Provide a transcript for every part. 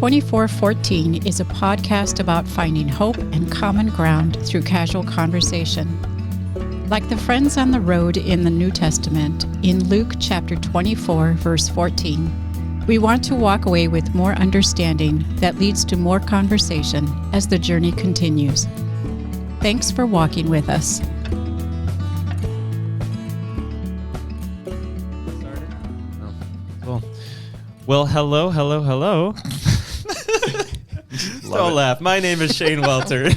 2414 is a podcast about finding hope and common ground through casual conversation. Like the friends on the road in the New Testament, in Luke chapter 24, verse 14, we want to walk away with more understanding that leads to more conversation as the journey continues. Thanks for walking with us. Well, hello. Don't laugh. My name is Shane Welter.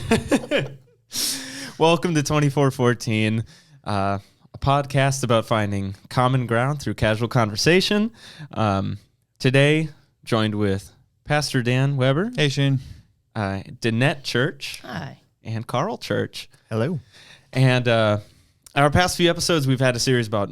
Welcome to 2414, a podcast about finding common ground through casual conversation. Today, joined with Pastor Dan Weber. Hey, Shane. Dennette Church. Hi. And Carl Church. Hello. And our past few episodes, we've had a series about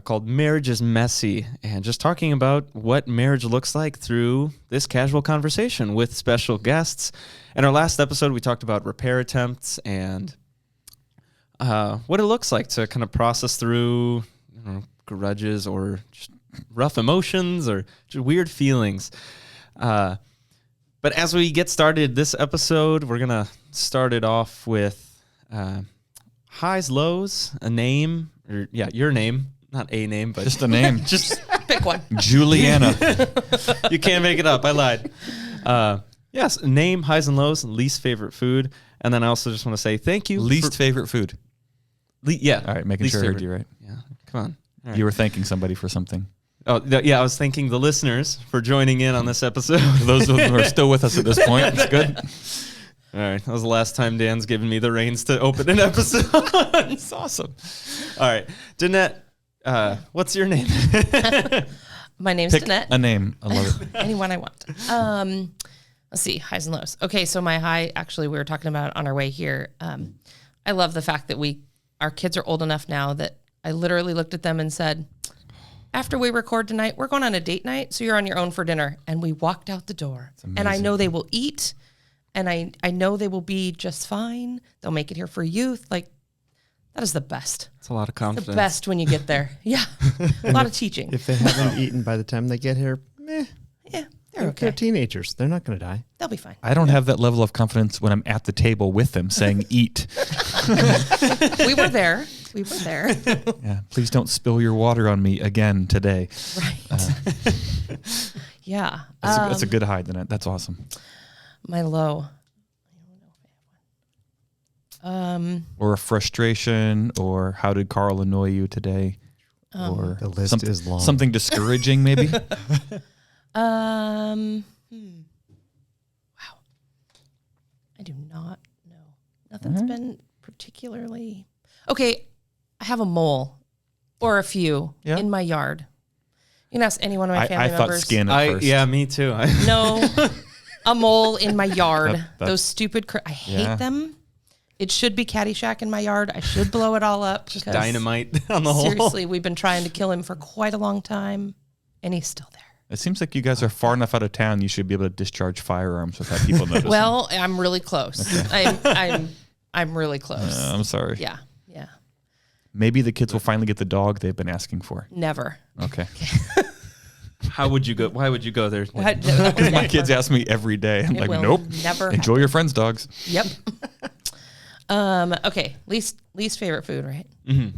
called Marriage is Messy, and just talking about what marriage looks like through this casual conversation with special guests. In our last episode, we talked about repair attempts and what it looks like to kind of process through grudges or just rough emotions or just weird feelings. But as we get started this episode, we're going to start it off with highs, lows, a name, or your name. Not a name, but just a name. Just pick one. Juliana. You can't make it up. I lied. Yes, name, highs and lows, least favorite food. And then I also just want to say thank you. Least favorite food. Yeah. All right, making least sure I heard favorite. you right. Yeah, come on. All right. You were thanking somebody for something. Oh, yeah, I was thanking the listeners for joining in on this episode. Those who are still with us at this point, it's good. All right, that was the last time Dan's given me the reins to open an episode. It's awesome. All right, Dennette. What's your name? My name's Pick Dennette. a name. I love it. Anyone I want. Let's see, highs and lows. Okay, so my high, actually, we were talking about on our way here. I love the fact that our kids are old enough now that I literally looked at them and said, after we record tonight, we're going on a date night, so you're on your own for dinner. And we walked out the door. And I know they will eat, and I know they will be just fine. They'll make it here for youth. Like, that is the best. It's a lot of confidence. The best when you get there. Yeah. A lot of teaching. If they haven't eaten by the time they get here, Yeah, they're okay. They're teenagers. They're not going to die. They'll be fine. I don't have that level of confidence when I'm at the table with them saying eat. We were there. Yeah. Please don't spill your water on me again today. Right. Yeah. That's a good high, Dennette. That's awesome. My low. Or a frustration, or how did Carl annoy you today? Or the list is long. Something discouraging, maybe? Wow. I do not know. Nothing's been particularly... Okay, I have a mole or a few in my yard. You can ask any one of my family I members. thought skin at first. Yeah, me too. No, a mole in my yard. That's Those stupid... I hate them. It should be Caddyshack in my yard. I should blow it all up. Just dynamite on the hole. Seriously, we've been trying to kill him for quite a long time, and he's still there. It seems like you guys are far enough out of town. You should be able to discharge firearms without people noticing. Well, I'm really close. Okay. I'm really close. I'm sorry. Yeah. Maybe the kids will finally get the dog they've been asking for. Never. Okay. How would you go? Why would you go there? Because my kids ask me every day. I'm like, nope. Never. Enjoy your friends' dogs. Yep. Okay. Least favorite food, right? Mm-hmm.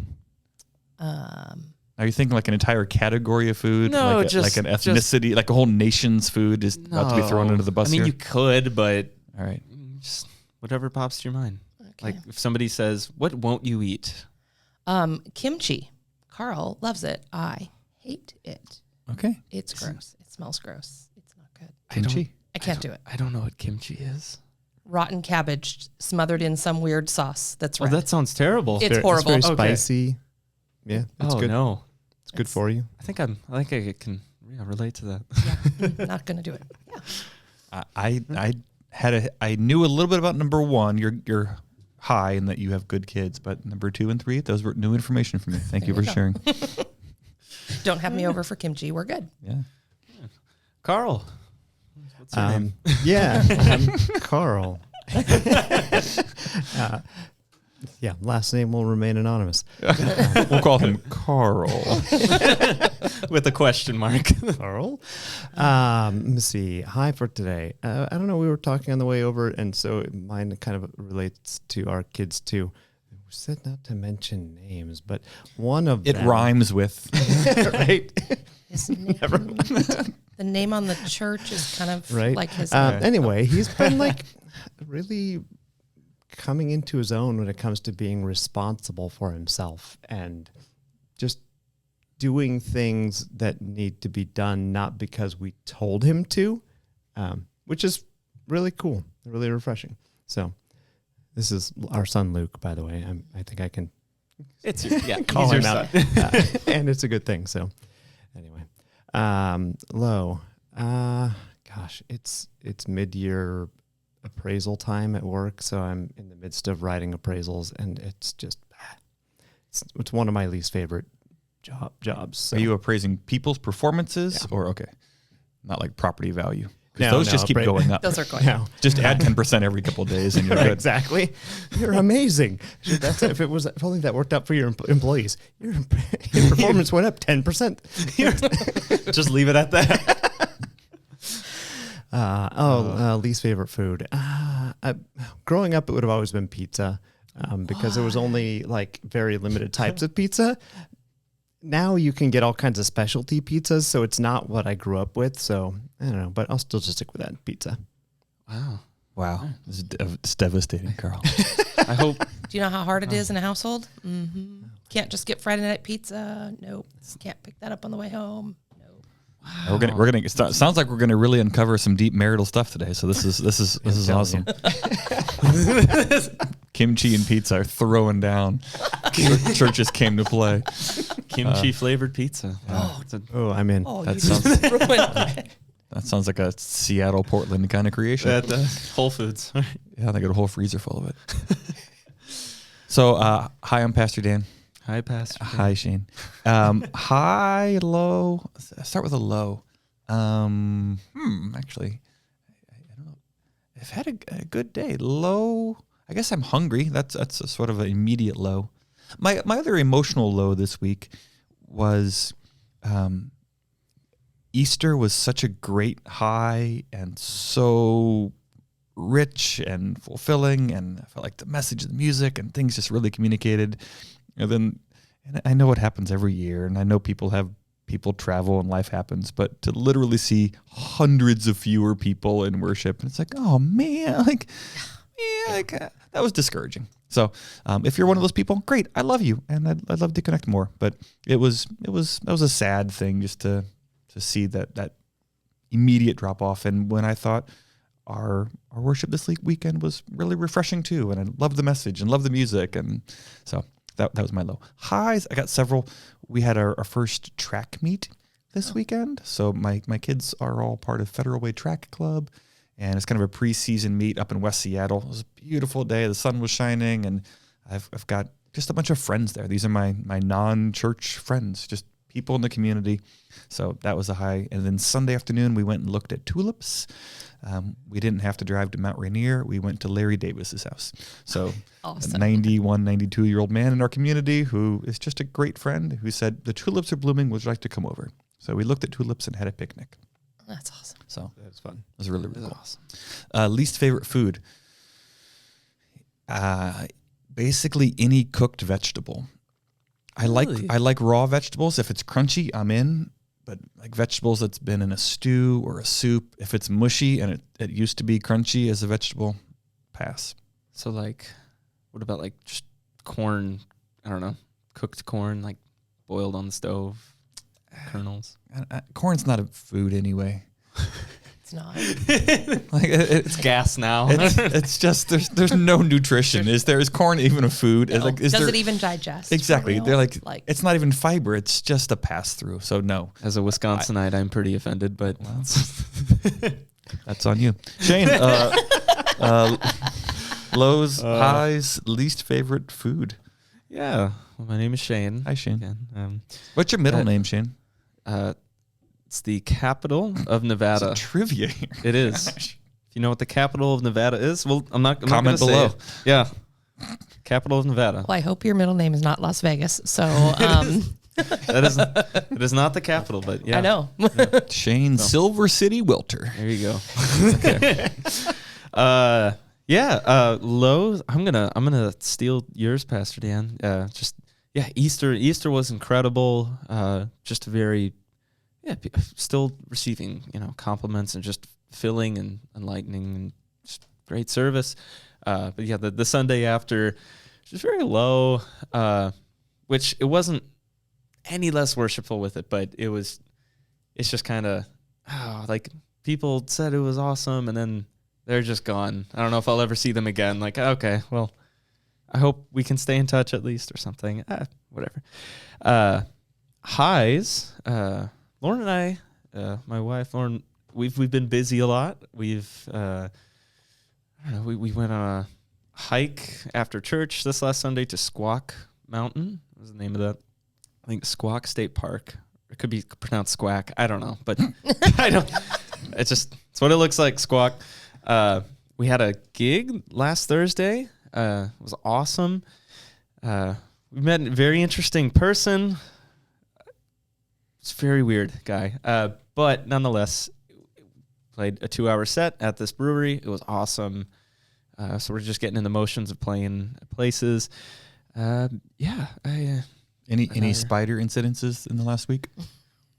Are you thinking like an entire category of food? No, like just an ethnicity, like a whole nation's food is about to be thrown into the bus here? You could, but all right, just whatever pops to your mind. Okay. Like if somebody says, "What won't you eat?" Kimchi. Carl loves it. I hate it. Okay. It's gross. It smells gross. It's not good. Kimchi? I can't do it. I don't know what kimchi is. Rotten cabbage smothered in some weird sauce that's red. Oh, that sounds terrible. It's horrible. It's very spicy. Yeah, it's good. No. It's good for you. I think I can relate to that. Yeah. Not gonna do it. Yeah. I knew a little bit about number one. You're high in that you have good kids, but number 2 and 3, those were new information for me. Thank you for sharing. Don't have me over for kimchi. We're good. Yeah. Carl. What's your name? Yeah, I'm Carl. Yeah, last name will remain anonymous. We'll call him Carl. With a question mark. Carl. Let me see. Hi for today. I don't know. We were talking on the way over, and so mine kind of relates to our kids too. We said not to mention names, but one of It them rhymes with. right. His name, the name on the church is kind of Right. like his. Anyway, he's been like really coming into his own when it comes to being responsible for himself and just doing things that need to be done, not because we told him to, which is really cool, really refreshing. So this is our son, Luke, by the way. I think I can It's call he's him your out. son. And it's a good thing. So anyway, low, gosh, it's mid-year appraisal time at work. So I'm in the midst of writing appraisals, and it's just, it's one of my least favorite jobs. So. Are you appraising people's performances or okay, not like property value? Because No, those just keep going up. Those are going. No. Just add 10% every couple of days and you're good. Exactly. You're amazing. That's if only that worked out for your employees. Your performance went up 10%. Just leave it at that. Least favorite food. Growing up, it would have always been pizza, because there was only like very limited types of pizza. Now you can get all kinds of specialty pizzas, so it's not what I grew up with. So I don't know, but I'll still just stick with that pizza. Wow. It's devastating, Carl. I hope. Do you know how hard it is in a household? Mm-hmm. Can't just get Friday night pizza. Nope. Can't pick that up on the way home. Nope. We're gonna sounds like we're gonna really uncover some deep marital stuff today. So this is awesome. Kimchi and pizza are throwing down. Churches came to play. Kimchi flavored pizza. Oh, I'm in. Oh, That you sounds- just ruined it. That sounds like a Seattle, Portland kind of creation. At Whole Foods. Yeah, they got a whole freezer full of it. So, hi, I'm Pastor Dan. Hi, Pastor. Hi, Shane. High, low. Start with a low. Actually, I don't know. I've had a good day. Low. I guess I'm hungry. That's a sort of an immediate low. My other emotional low this week was Easter was such a great high and so rich and fulfilling, and I felt like the message of the music and things just really communicated. And I know it happens every year, and I know people travel and life happens, but to literally see hundreds of fewer people in worship, and it's like, oh man, that was discouraging. So if you're one of those people, great, I love you, and I'd love to connect more. But that was a sad thing just to see that immediate drop off. And when I thought our worship this weekend was really refreshing too, and I loved the message and loved the music, and so that was my low. Highs, I got several. We had our first track meet this weekend, so my kids are all part of Federal Way Track Club. And it's kind of a preseason meet up in West Seattle. It was a beautiful day. The sun was shining, and I've got just a bunch of friends there. These are my non-church friends, just people in the community. So that was a high. And then Sunday afternoon, we went and looked at tulips. We didn't have to drive to Mount Rainier. We went to Larry Davis's house. So Awesome. a 91, 92-year-old man in our community who is just a great friend who said, the tulips are blooming. Would you like to come over? So we looked at tulips and had a picnic. That's awesome. So That's fun. it was really cool. Awesome. Least favorite food? Basically any cooked vegetable. I like raw vegetables. If it's crunchy, I'm in. But like vegetables that's been in a stew or a soup, if it's mushy and it used to be crunchy as a vegetable, pass. So like, what about like just corn? I don't know, cooked corn, like boiled on the stove, kernels. Corn's not a food anyway. It's not. Like It's gas now. it's just there's no nutrition. Is corn even a food? No. Like, is Does there, it even digest? exactly? for real? They're like it's not even fiber. It's just a pass through. So no, As a Wisconsinite, I'm pretty offended, but that's on you, Shane. Lows, highs, least favorite food. yeah. Well, my name is Shane. Hi, Shane. Again. What's your middle name, Shane? It's the capital of Nevada. Trivia here. It is. If you know what the capital of Nevada is, well, I'm not Comment gonna say below. it. Yeah. capital of Nevada. Well, I hope your middle name is not Las Vegas. So It is not the capital, but yeah. I know. Shane, Silver City Wilter. There you go. Okay. Lowe's. I'm gonna steal yours, Pastor Dan. Easter was incredible. Just very, still receiving compliments and just filling and enlightening and just great service. But yeah, the Sunday after, just very low. Which it wasn't any less worshipful with it, but it's just kind of like people said it was awesome and then they're just gone. I don't know if I'll ever see them again. Like, okay, well, I hope we can stay in touch at least or something. Whatever. Highs. Lauren and I, my wife Lauren, we've been busy a lot. We went on a hike after church this last Sunday to Squawk Mountain. What was the name of that? I think Squawk State Park. It could be pronounced Squack. I don't know, but I don't. It's what it looks like. Squawk. We had a gig last Thursday. It was awesome. We met a very interesting person. It's a very weird guy. But nonetheless, played a 2-hour set at this brewery. It was awesome. So we're just getting in the motions of playing places. Any spider incidences in the last week?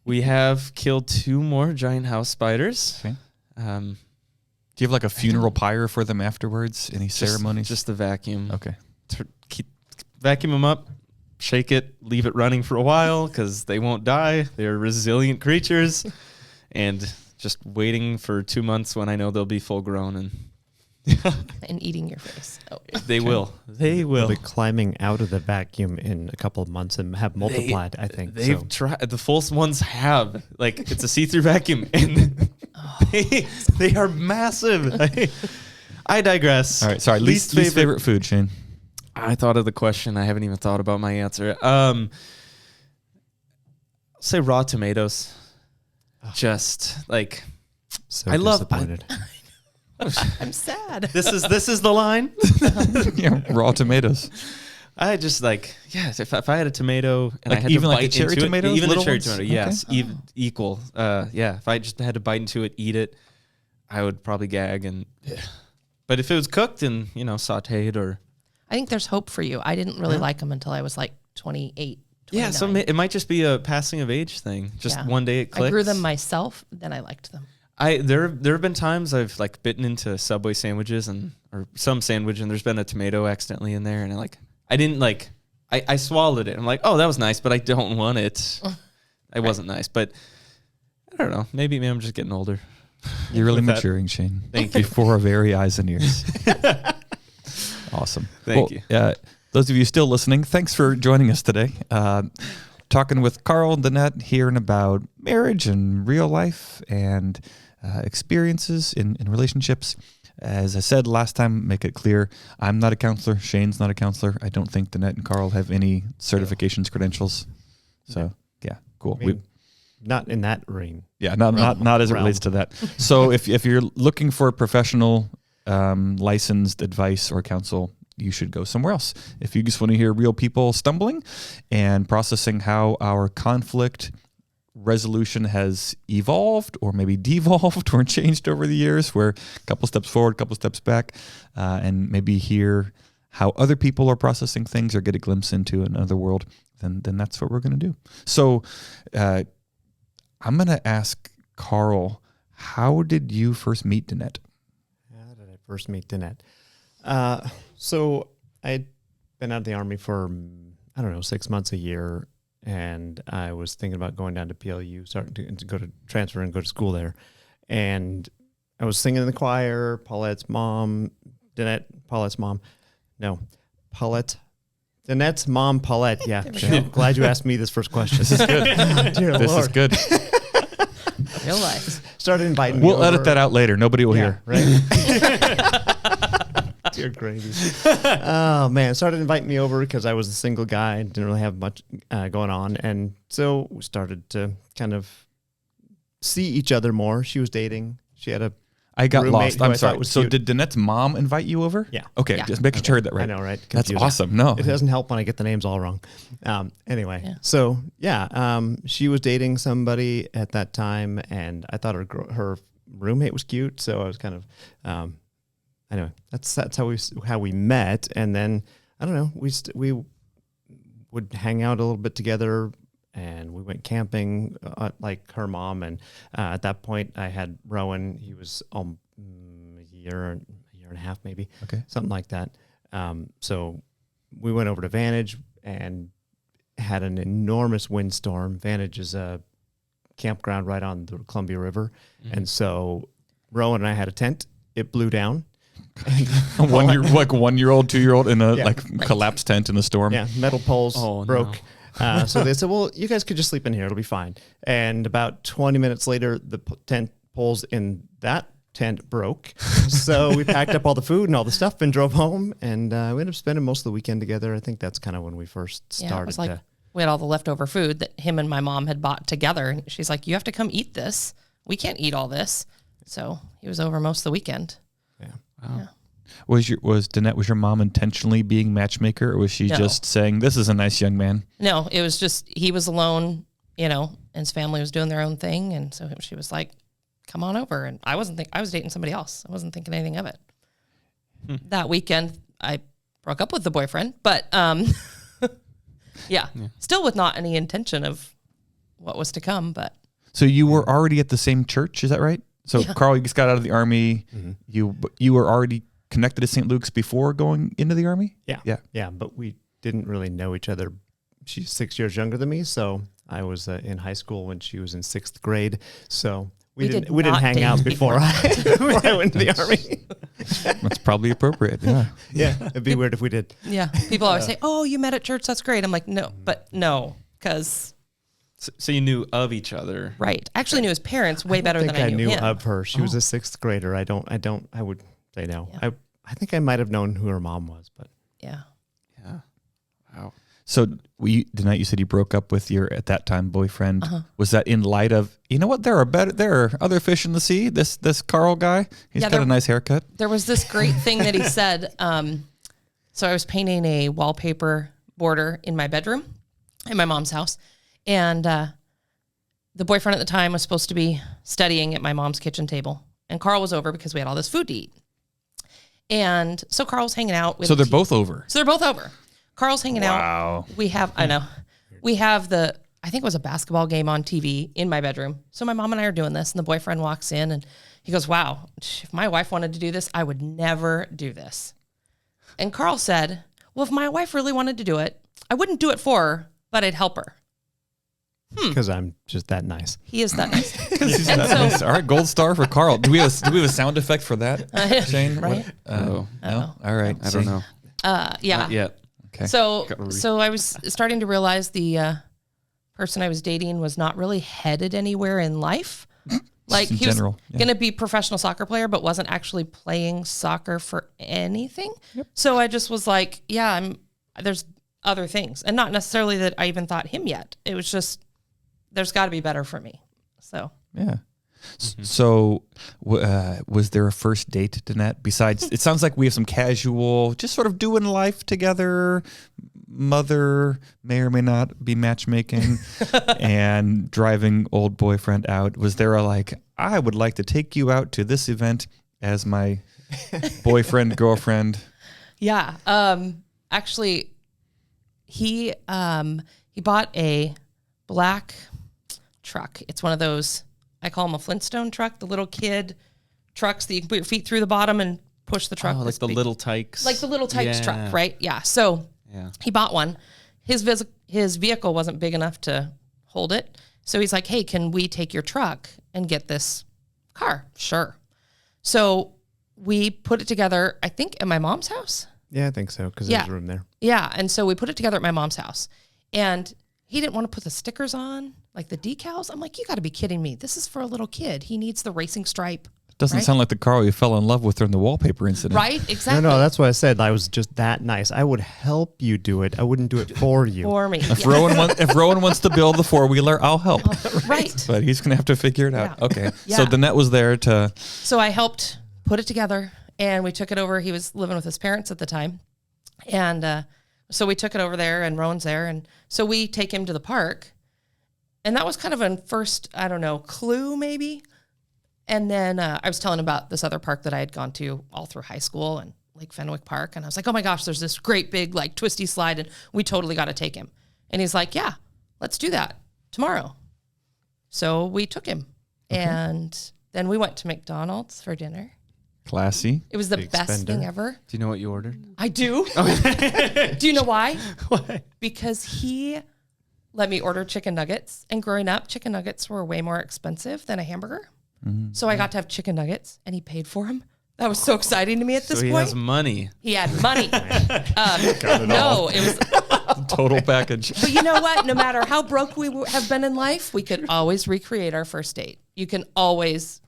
We have killed 2 more giant house spiders. Okay. Do you have like a funeral pyre for them afterwards? Any ceremonies? Just the vacuum. Okay. Vacuum them up, shake it, leave it running for a while because they won't die. They're resilient creatures. And just waiting for 2 months when I know they'll be full grown and eating your face. Oh. They will. They will. They'll be climbing out of the vacuum in a couple of months and have multiplied, I think. They've tried. The full ones have. Like, it's a see-through vacuum. And they are massive. I digress. All right. Sorry. Least favorite food, Shane. I thought of the question. I haven't even thought about my answer. I'll say raw tomatoes. Just like So I love. disappointed. I'm sad. This is the line. Yeah, raw tomatoes. I just if I had a tomato and Like I had even to like bite a cherry into tomato, it, even the little cherry ones? tomato, Okay. yes, even equal. If I just had to bite into it, eat it, I would probably gag. But if it was cooked and sautéed or I think there's hope for you. I didn't really like them until I was like 28. 29. so it might just be a passing of age thing. Just one day it clicks. I grew them myself, then I liked them. There have been times I've bitten into Subway sandwiches or some sandwich and there's been a tomato accidentally in there and I didn't I swallowed it. I'm like, oh, that was nice, but I don't want it. It wasn't nice, but I don't know. Maybe I'm just getting older. You're really With that. maturing, Shane. Thank you. Before our very eyes and ears. Awesome. Thank you. Those of you still listening, thanks for joining us today. Talking with Carl and Dennette, hearing about marriage and real life and experiences in relationships. As I said last time, make it clear, I'm not a counselor. Shane's not a counselor. I don't think Dennette and Carl have any certifications, credentials. So, yeah, cool. I mean, not in that ring. Yeah, not as it relates to that. So if you're looking for professional licensed advice or counsel, you should go somewhere else. If you just want to hear real people stumbling and processing how our conflict resolution has evolved or maybe devolved or changed over the years, where a couple steps forward, a couple steps back, and maybe hear how other people are processing things or get a glimpse into another world, then that's what we're going to do. So I'm going to ask Carl, how did you first meet Dennette? How did I first meet Dennette? So I'd been out of the Army for, 6 months, a year, and I was thinking about going down to PLU, starting to go to transfer and go to school there. And I was singing in the choir, Dennette's mom, Paulette. Yeah. Glad you asked me this first question. This is good. Dear This Lord. is good. Real life. Started inviting me We'll over. edit that out later. Nobody will hear. Right. Dear gravy. Oh, man. Started inviting me over because I was a single guy and didn't really have much going on. And so we started to kind of see each other more. She was dating. She had I got roommate lost. who I'm I thought sorry. was So cute. did Dennette's mom invite you over? Yeah. Okay, Yeah. just making sure I heard that right. I know, right? That's Confusing. awesome. No. It doesn't help when I get the names all wrong. Anyway, Yeah. so yeah, she was dating somebody at that time, and I thought her roommate was cute. So I was kind of, anyway, that's how we met, and then I don't know, we would hang out a little bit together, and we went camping like her mom, and at that point I had Rowan. He was a year and a half maybe, Okay. something like that. So we went over to Vantage and had an enormous windstorm. Vantage is a campground right on the Columbia River, and so Rowan and I had a tent. It blew down. And 1 year, like 1 year old, 2 year old in a Yeah. collapsed tent in a storm. Yeah, metal poles Oh, broke. no. So they said, well, you guys could just sleep in here. It'll be fine. And about 20 minutes later, the tent poles in that tent broke. So we packed up all the food and all the stuff and drove home. And we ended up spending most of the weekend together. I think that's kind of when we first started. Yeah, it was like we had all the leftover food that him and my mom had bought together. And she's like, you have to come eat this. We can't eat all this. So he was over most of the weekend. Wow. Was Dennette, was your mom intentionally being matchmaker, or was she No. just saying, this is a nice young man? No, it was just, he was alone, and his family was doing their own thing. And so she was like, come on over. And I was dating somebody else. I wasn't thinking anything of it. That weekend, I broke up with the boyfriend, but yeah, still with not any intention of what was to come. But So you were already at the same church, is that right? So Yeah. Carl, you just got out of the Army. You were already connected to St. Luke's before going into the Army? Yeah, but we didn't really know each other. She's 6 years younger than me, so I was in high school when she was in 6th grade. So we didn't not hang date out before I went to the Army. That's probably appropriate. Yeah. Yeah, it'd be weird if we did. yeah, people always say, oh, you met at church. That's great. I'm like, no, because So you knew of each other. right. I actually knew his parents way better than I knew him. of her. She was a 6th grader. I would say no. Yeah. I think I might have known who her mom was, but Yeah. Yeah. Wow. So Dennette, you said you broke up with your at that time boyfriend. Was that in light of, you know what? There are other fish in the sea. This Carl guy, he's Yeah, got a nice haircut. There was this great thing that he said. So I was painting a wallpaper border in my bedroom in my mom's house. And the boyfriend at the time was supposed to be studying at my mom's kitchen table. And Carl was over because we had all this food to eat. And so Carl's hanging out with So they're both over. So they're both over. Carl's hanging out. Wow. We have I think it was a basketball game on TV in my bedroom. So my mom and I are doing this, and the boyfriend walks in and he goes, wow, if my wife wanted to do this, I would never do this. And Carl said, well, if my wife really wanted to do it, I wouldn't do it for her, but I'd help her. because I'm just that nice. He is that nice. He's that nice. All right, gold star for Carl. Do we have a sound effect for that, Shane? Right? No. All right. I don't know. Yeah. Not yet. Okay. So I was starting to realize the person I was dating was not really headed anywhere in life. Like in he general, was yeah. going to be a professional soccer player, but wasn't actually playing soccer for anything. So I just was like, yeah, there's other things, and not necessarily that I even thought him yet. It was just, there's got to be better for me. So Yeah. So, was there a first date, Dennette? Besides, it sounds like we have some casual, just sort of doing life together. Mother may or may not be matchmaking and driving old boyfriend out. Was there I would like to take you out to this event as my boyfriend, girlfriend? yeah, actually, he bought a black truck. It's one of those, I call them a Flintstone truck, the little kid trucks that you can put your feet through the bottom and push the truck. Oh, like the little Tykes. Like the little Tykes truck, right? Yeah. So he bought one. His vehicle wasn't big enough to hold it. So he's like, hey, can we take your truck and get this car? Sure. So we put it together, I think, at my mom's house. Yeah, I think so, because there's room there. Yeah. And so we put it together at my mom's house. And he didn't want to put the stickers on, like the decals. I'm like, you got to be kidding me. This is for a little kid. He needs the racing stripe. Doesn't Right? sound like the Carl you fell in love with during the wallpaper incident. Right? Exactly. No, that's what I said. I was just that nice. I would help you do it. I wouldn't do it for you. For me. If Yeah. Rowan wants to build the 4-wheeler, I'll help. Right. But he's going to have to figure it out. Yeah. Okay. Yeah. So Dennette was there to... So I helped put it together, and we took it over. He was living with his parents at the time. And so we took it over there, and Rowan's there. And so we take him to the park. And that was kind of a first, I don't know, clue maybe. And then I was telling about this other park that I had gone to all through high school, and Lake Fenwick Park. And I was like, oh my gosh, there's this great big like twisty slide, and we totally got to take him. And he's like, yeah, let's do that tomorrow. So we took him. Okay. And then we went to McDonald's for dinner. Classy. It was the Big best spender. thing ever. Do you know what you ordered? I do. Do you know why? Why? Because he let me order chicken nuggets. And growing up, chicken nuggets were way more expensive than a hamburger. Mm-hmm. So I got to have chicken nuggets, and he paid for them. That was so exciting to me at this So he point. has money. He had money. No, it was. Total package. But you know what? No matter how broke we have been in life, we could always recreate our first date. You can always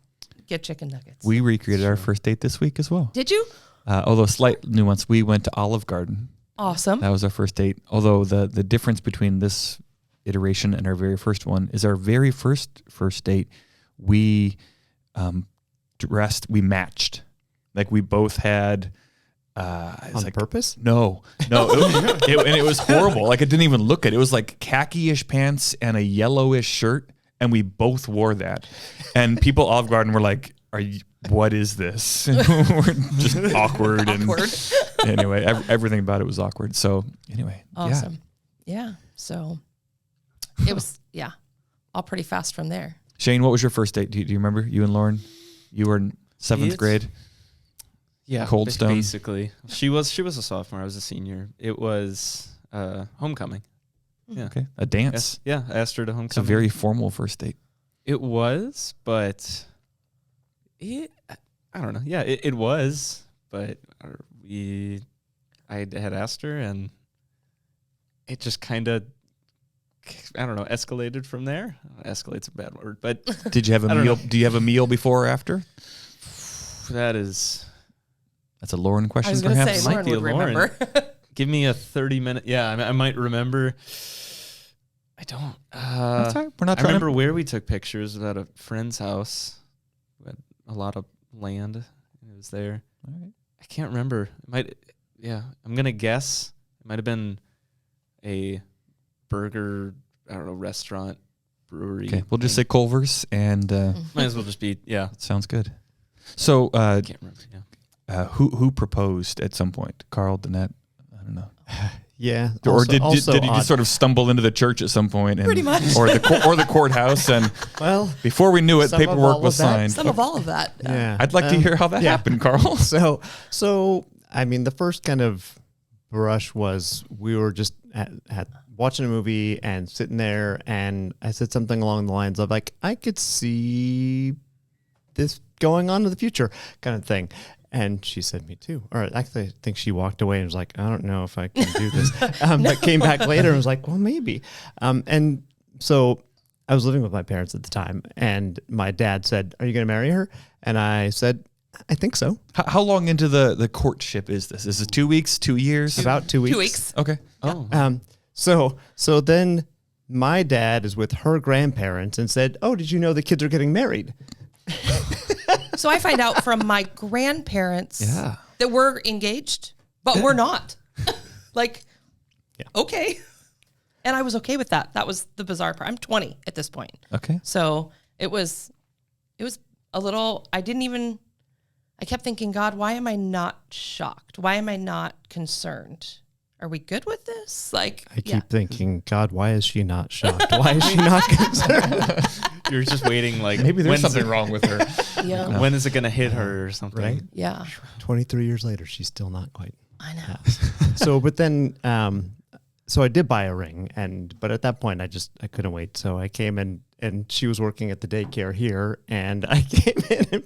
get chicken nuggets. We recreated our first date this week as well. Did you? Although slight nuance, we went to Olive Garden. Awesome. That was our first date. Although the difference between this iteration and our very first one is our very first date, we we matched. Like we both had On purpose? No, and it was horrible. Like it didn't even look it. It was like khaki-ish pants and a yellowish shirt, and we both wore that. And people Olive Garden were like, what is this? We're just awkward. Awkward. And anyway, everything about it was awkward. So anyway, Awesome. Yeah. So it was, all pretty fast from there. Shane, what was your first date? Do you remember? You and Lauren? You were in 7th grade? Yeah, Cold Stone? Basically. She was a sophomore. I was a senior. It was homecoming. Yeah. Okay. A dance. Yeah, I asked her to homecoming. It's a very formal first date. It was, but I don't know. Yeah, it was, but I had asked her, and it just kind of, I don't know, escalated from there. Escalate's a bad word, but Did you have a meal? Do you have a meal before or after? that's a Lauren I question, was going to perhaps. say, Lauren Might be would a Lauren. remember. give me a 30-minute. Yeah, I might remember. I don't. That's all right. We're not I trying remember where we took pictures at a friend's house. We had a lot of land. It was there. All right. I can't remember. I'm gonna guess it might have been a burger, I don't know, restaurant, brewery. Okay, we'll just say Culver's, and Might as well just be, yeah. sounds good. So, I can't remember. Yeah. who proposed at some point? Carl, Dennette? I don't know. Yeah. Or did you odd. just sort of stumble into the church at some point? And, Pretty much. Or the courthouse, and Well, before we knew it, some of paperwork all was of that. signed. Some of all of that. yeah. I'd like to hear how that happened, Carl. So I mean, the first kind of brush was we were just at watching a movie and sitting there, and I said something along the lines of like, I could see this going on in the future, kind of thing. And she said, me too. Or actually, I think she walked away and was like, I don't know if I can do this. But came back later and was like, well, maybe. And so I was living with my parents at the time, and my dad said, are you going to marry her? And I said, I think so. How long into the courtship is this? Is it 2 weeks, 2 years? About 2 weeks. 2 weeks. Okay. Oh. So then my dad is with her grandparents and said, oh, did you know the kids are getting married? So I find out from my grandparents Yeah. that we're engaged, but we're not. Okay. And I was okay with that. That was the bizarre part. I'm 20 at this point. Okay. So it was a little, I kept thinking, God, why am I not shocked? Why am I not concerned? Are we good with this? I keep thinking, God, why is she not shocked? Why is she not concerned? You're just waiting, like, Maybe there's when's something wrong with her. Yeah. When is it going to hit her or something? Right? Yeah. 23 years later, she's still not quite. I know. So, but then, so I did buy a ring, but at that point, I couldn't wait. So I came in, and she was working at the daycare here, and I came in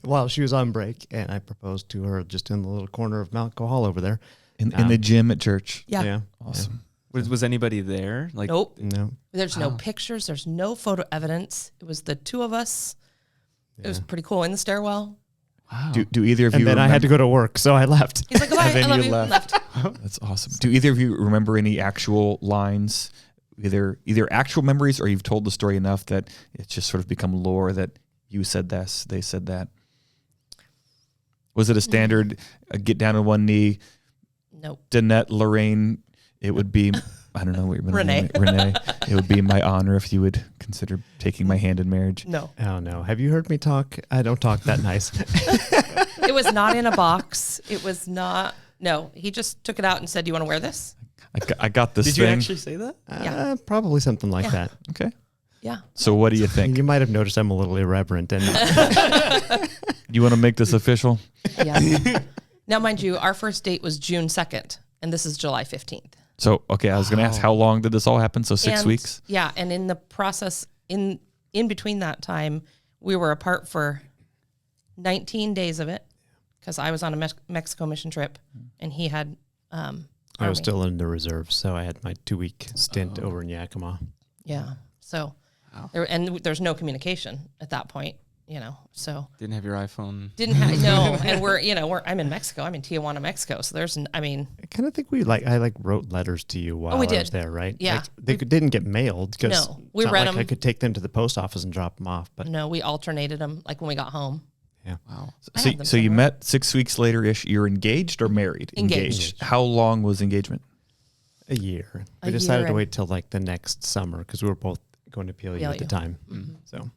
while she was on break, and I proposed to her just in the little corner of Mount Kohala over there. In the gym at church. Yeah. Awesome. Was anybody there? Like, Nope. No. There's no pictures. There's no photo evidence. It was the two of us. It was pretty cool in the stairwell. Wow. Do either of And you then I had to go to work, so I left. He's like, goodbye, And then I love you you. left. Left. That's awesome. Do either of you remember any actual lines, either actual memories, or you've told the story enough that it's just sort of become lore that you said this, they said that? Was it a standard get down on one knee, Nope. Dennette, Lorraine? It would be, I don't know what your middle name is. Renee. It would be my honor if you would consider taking my hand in marriage. No. Oh, no. Have you heard me talk? I don't talk that nice. It was not in a box. It was not. No, he just took it out and said, "Do you want to wear this?" I got this Did thing. you actually say that? Yeah. Probably something like that. Okay. Yeah. So what do you think? You might have noticed I'm a little irreverent. And You want to make this official? Yeah. Now, mind you, our first date was June 2nd, and this is July 15th. So, okay, I was going to ask, how long did this all happen? So 6 And, weeks? Yeah, and in the process, in between that time, we were apart for 19 days of it, because I was on a Mexico mission trip, and he had I was Army. still in the reserve, so I had my 2-week stint over in Yakima. Yeah. So, Wow. there's no communication at that point, so. Didn't have your iPhone. Didn't have, no. And I'm in Mexico. I'm in Tijuana, Mexico. So I kind of think I wrote letters to you while we I did. was there, right? Yeah. Like, they didn't get mailed because No, we read I them. could take them to the post office and drop them off. But no, we alternated them like when we got home. yeah, Wow. I So, have them so you somewhere. met 6 weeks later-ish. You're engaged or married? Engaged. How long was engagement? a year. A We decided year to and- wait till like the next summer because we were both going to PLU at the PLU. time. Mm-hmm. So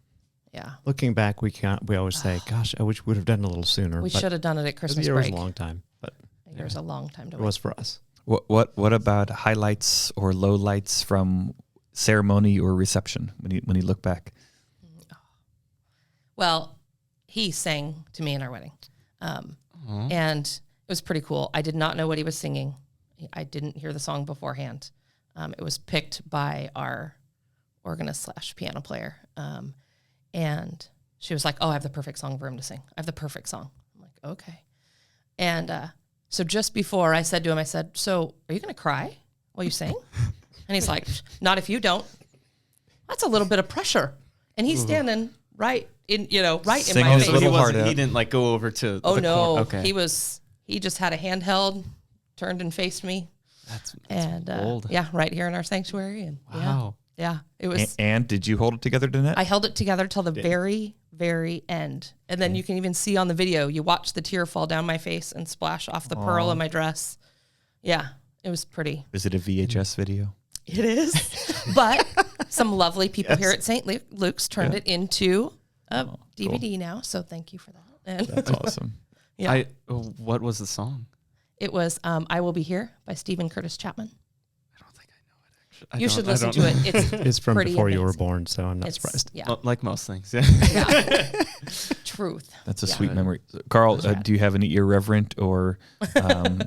Yeah. looking back, we always say, "Gosh, I wish we would have done it a little sooner." We but should have done it at a Christmas year was break. a long time, but A year's a long time to it wait. was for us. What about highlights or lowlights from ceremony or reception when you look back? Well, he sang to me in our wedding. And it was pretty cool. I did not know what he was singing. I didn't hear the song beforehand. It was picked by our organist / piano player. And she was like, "Oh, I have the perfect song for him to sing. I have the perfect song." I'm like, "Okay." And so just before I said to him, I said, "So are you going to cry while you sing?" And he's like, "Not if you don't." That's a little bit of pressure. And he's standing right in Sing my his face. little heart out. He didn't like go over to. Oh the no, corner. Okay. he just had a handheld, turned and faced me, That's and bold. yeah, right here in our sanctuary, and Wow. yeah, it was. And did you hold it together, Dennette? I held it together till the very, very end, and then you can even see on the video. You watch the tear fall down my face and splash off the pearl in my dress. Yeah, it was pretty. Is it a VHS video? It is, but some lovely people here at St. Luke's turned it into a DVD now. So thank you for that. And That's awesome. yeah. What was the song? It was "I Will Be Here" by Stephen Curtis Chapman. I don't think I know it. Actually, You should listen to it. It's It's from pretty before you were amazing. born, so I'm not It's, surprised. yeah, Like most things. Yeah. yeah. Truth. That's a Yeah. sweet memory. Carl, do you have any irreverent or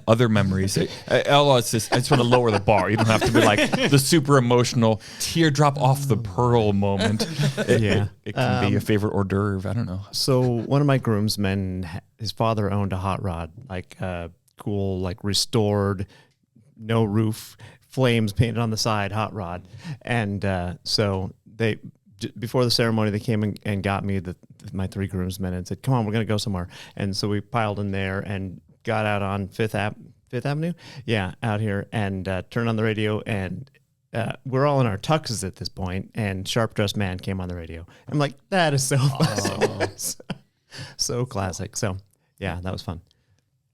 other memories? I just want to lower the bar. You don't have to be like the super emotional teardrop off the pearl moment. Yeah. It can be a favorite hors d'oeuvre. I don't know. So one of my groomsmen, his father owned a hot rod, like cool, like restored, no roof, flames painted on the side, hot rod. And so before the ceremony, they came and got me, my 3 groomsmen, and said, "Come on, we're going to go somewhere." And so we piled in there and got out on Fifth Avenue. Yeah, out here, and turned on the radio, and we're all in our tuxes at this point, and Sharp Dressed Man came on the radio. I'm like, that is so so classic. So yeah, that was fun.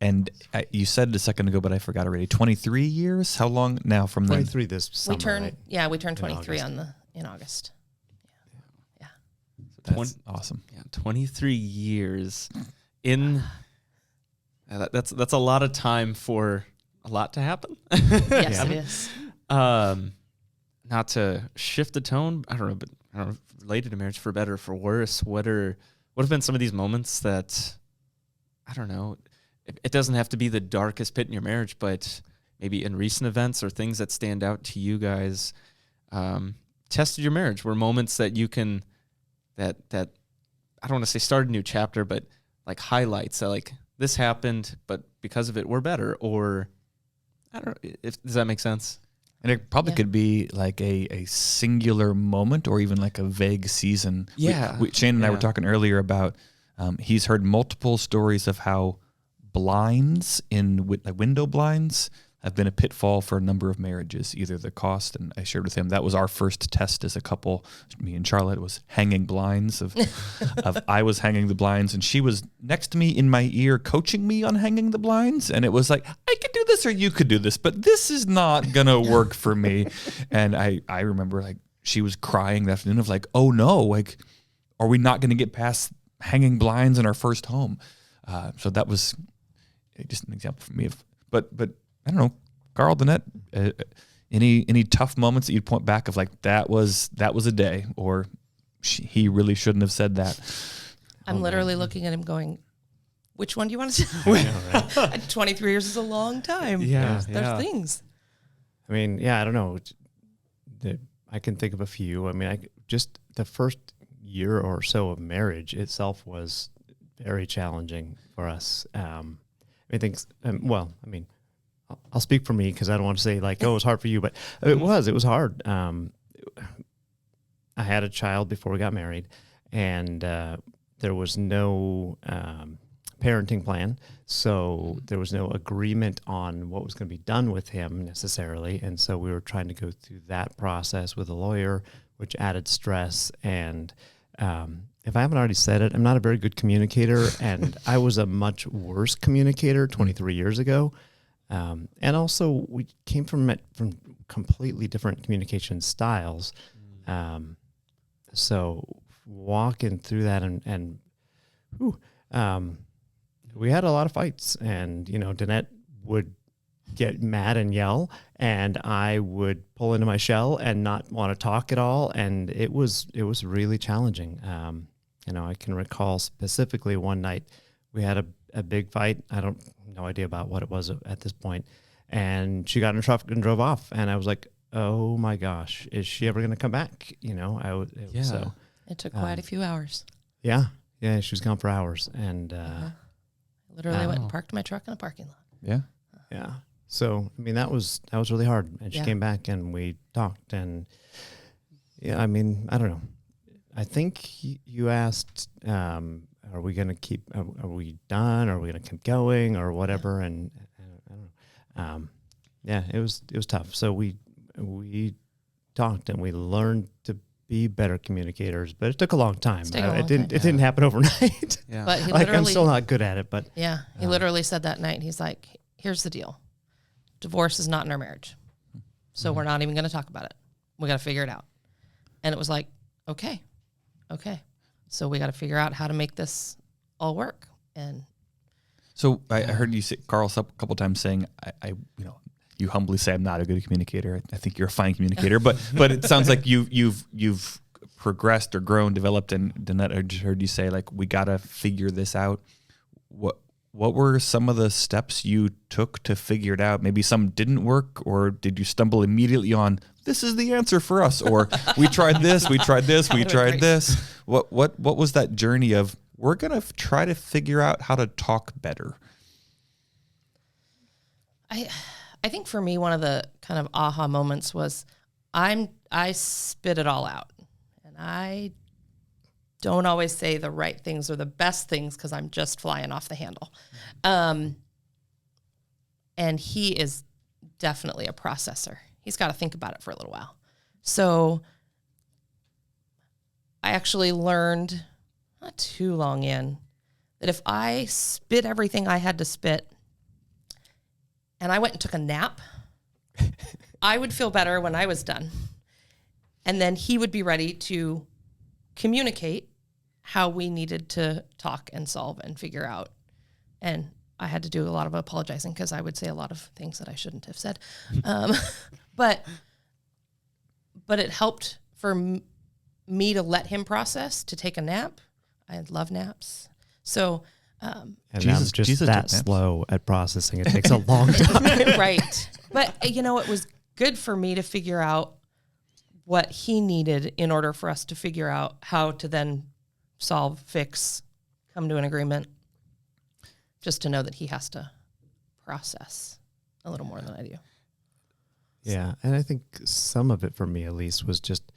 And you said it a second ago, but I forgot already. 23 years? How long now from then? 23 this summer, right? We turned 23 August. in August. Yeah. That's awesome. Yeah, 23 years in. That's a lot of time for a lot to happen. Yes, it is. Not to shift the tone, I don't know, related to marriage, for better or for worse. What have been some of these moments that, I don't know, it doesn't have to be the darkest pit in your marriage, but maybe in recent events or things that stand out to you guys, tested your marriage, were moments that you can, that I don't want to say start a new chapter, but like highlights that like this happened, but because of it we're better, or I don't know, does that make sense? And it probably could be like a singular moment or even like a vague season. Yeah. Shane and I were talking earlier about he's heard multiple stories of how blinds like window blinds have been a pitfall for a number of marriages, either the cost, and I shared with him, that was our first test as a couple, me and Charlotte, was hanging blinds of I was hanging the blinds and she was next to me in my ear coaching me on hanging the blinds. And it was like, I could do this or you could do this, but this is not going to work for me. And I remember like she was crying that afternoon of like, oh no, like, are we not going to get past hanging blinds in our first home? So that was just an example for me of, but I don't know, Carl, Dennette, any tough moments that you'd point back of like, that was a day, or he really shouldn't have said that? I'm literally looking at him going, which one do you want to say? 23 years is a long time. Yeah, There's things. I mean, yeah, I don't know. I can think of a few. I mean, just the first year or so of marriage itself was very challenging for us. I think, I'll speak for me because I don't want to say like, oh, it was hard for you, but it was hard. I had a child before we got married, and there was no parenting plan. So there was no agreement on what was going to be done with him necessarily. And so we were trying to go through that process with a lawyer, which added stress. And if I haven't already said it, I'm not a very good communicator, and I was a much worse communicator 23 years ago. And also we came from completely different communication styles. So walking through that we had a lot of fights, and, Dennette would get mad and yell, and I would pull into my shell and not want to talk at all. And it was really challenging. I can recall specifically one night we had a big fight. No idea about what it was at this point. And she got in her truck and drove off. And I was like, oh my gosh, is she ever going to come back? So it took quite a few hours. Yeah. Yeah. She was gone for hours. And, literally went and parked my truck in a parking lot. Yeah. Yeah. So, I mean, that was really hard. And she came back and we talked, and I mean, I don't know. I think you asked, are we going to keep, are we done? Are we going to keep going or whatever? Yeah. And I don't know. It was tough. So we talked and we learned to be better communicators, but it took a long time. It didn't happen overnight. Yeah. But he I'm still not good at it, but he literally said that night, he's like, here's the deal. Divorce is not in our marriage. So we're not even going to talk about it. We got to figure it out. And it was like, okay. So we got to figure out how to make this all work. And so I heard you say, Carl, a couple times saying, you humbly say I'm not a good communicator. I think you're a fine communicator, but it sounds like you've progressed or grown, developed. And Dennette, I just heard you say, like, we got to figure this out. What were some of the steps you took to figure it out? Maybe some didn't work, or did you stumble immediately on, this is the answer for us? Or we tried this, we tried this. What was that journey of, we're going to try to figure out how to talk better? I think for me, one of the kind of aha moments was I spit it all out, and I don't always say the right things or the best things because I'm just flying off the handle. And he is definitely a processor. He's got to think about it for a little while. So I actually learned not too long in that if I spit everything I had to spit and I went and took a nap, I would feel better when I was done. And then he would be ready to communicate how we needed to talk and solve and figure out. And I had to do a lot of apologizing because I would say a lot of things that I shouldn't have said. But it helped for me to let him process, to take a nap. I love naps. So, and Jesus, I'm just that slow at processing. It takes a long time. Right. But, it was good for me to figure out what he needed in order for us to figure out how to then solve, fix, come to an agreement, just to know that he has to process a little more than I do. Yeah. And I think some of it for me, at least, was just,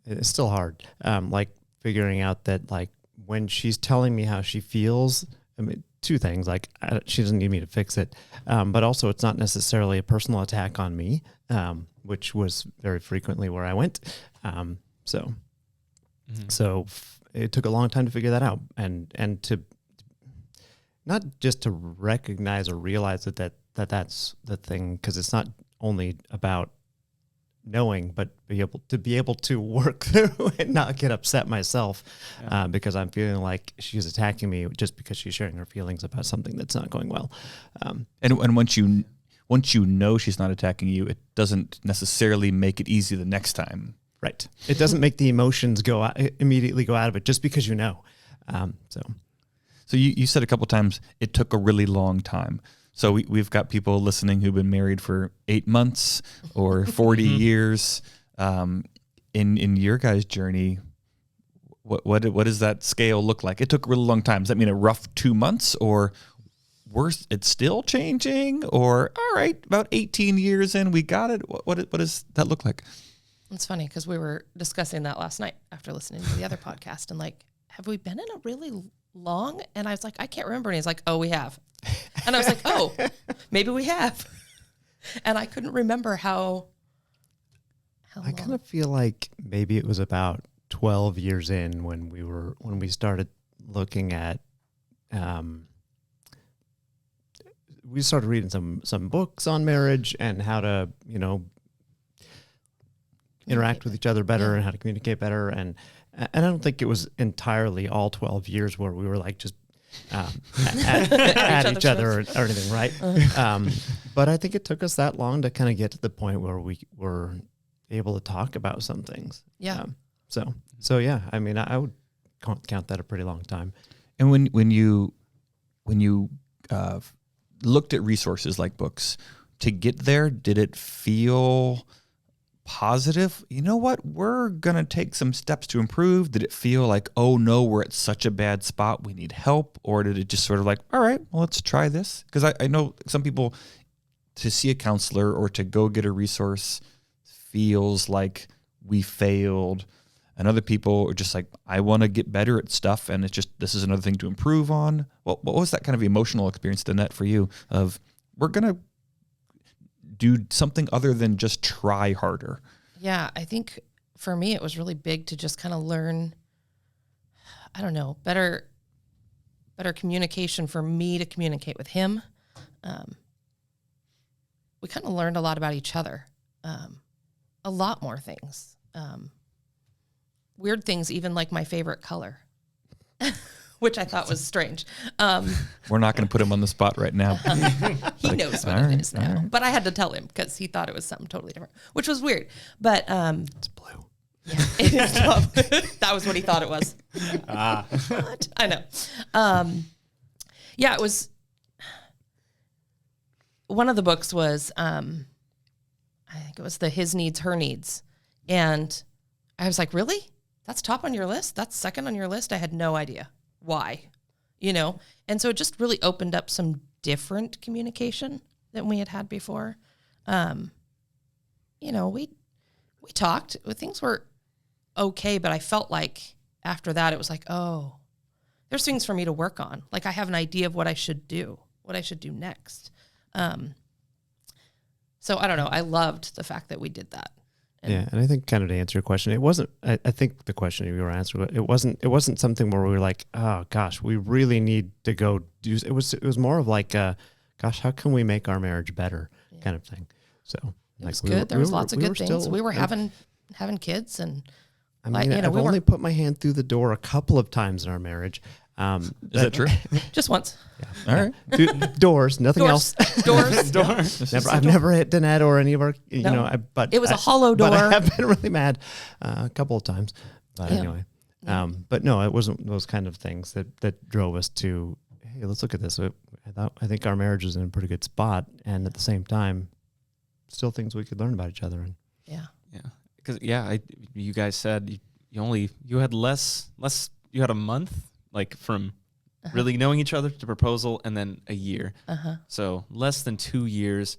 it's still hard. Like figuring out that like when she's telling me how she feels, I mean, two things, like she doesn't need me to fix it. But also it's not necessarily a personal attack on me, which was very frequently where I went. So it took a long time to figure that out and to not just to recognize or realize that's the thing, because it's not only about knowing, but be able to work through and not get upset myself, because I'm feeling like she's attacking me just because she's sharing her feelings about something that's not going well. And once you know she's not attacking you, it doesn't necessarily make it easy the next time. Right. It doesn't make the emotions immediately go out of it just because you know. So you said a couple times it took a really long time. So we've got people listening who've been married for 8 months or 40 years. In your guys' journey, what does that scale look like? It took a really long time. Does that mean a rough 2 months, or worse, it's still changing? Or all right, about 18 years in, we got it. What does that look like? It's funny because we were discussing that last night after listening to the other podcast, and like, have we been in a really long? And I was like, I can't remember. And he's like, oh, we have. And I was like, oh, maybe we have. And I couldn't remember how I long. kind of feel like maybe it was about 12 years in when we started looking at, we started reading some books on marriage and how to, interact with each other better and how to communicate better. And I don't think it was entirely all 12 years where we were like just at each other or anything, right? But I think it took us that long to kind of get to the point where we were able to talk about some things. Yeah. So yeah, I mean, I would count that a pretty long time. And when you looked at resources like books to get there, did it feel positive? You know what? We're going to take some steps to improve. Did it feel like, oh no, we're at such a bad spot, we need help? Or did it just sort of like, all right, well, let's try this? Because I know some people, to see a counselor or to go get a resource feels like we failed. And other people are just like, I want to get better at stuff. And it's just, this is another thing to improve on. What was that kind of emotional experience, Dennette, for you of, we're going to do something other than just try harder? Yeah, I think for me, it was really big to just kind of learn, I don't know, better communication for me to communicate with him. We kind of learned a lot about each other, a lot more things. Weird things, even like my favorite color, which I thought was strange. We're not going to put him on the spot right now. He knows what it is now. Right. But I had to tell him because he thought it was something totally different, which was weird. But It's blue. yeah, it is love. That was what he thought it was. What? I know. Yeah, it was. One of the books was, I think it was the His Needs, Her Needs. And I was like, really? That's top on your list? That's second on your list? I had no idea why, And so it just really opened up some different communication than we had before. We talked. Things were okay, but I felt like after that, it was like, oh, there's things for me to work on. Like I have an idea of what I should do next. So I don't know. I loved the fact that we did that. And I think kind of to answer your question, it wasn't, I think the question you were answering, it wasn't something where we were like, oh gosh, we really need to go do, it was more of like, gosh, how can we make our marriage better kind of thing. So it was good. There was lots of good things. We were having kids and I've only put my hand through the door a couple of times in our marriage. Is that true? Just once. Yeah. All right. Doors, nothing else. Doors. I've never hit Dennette or any of our, but it was a hollow door. But I have been really mad a couple of times. But anyway, but no, it wasn't those kind of things that drove us to, hey, let's look at this. I think our marriage is in a pretty good spot, and at the same time, still things we could learn about each other. And yeah, because you guys said you had less. You had a month. Like from really knowing each other to proposal, and then a year. So less than 2 years.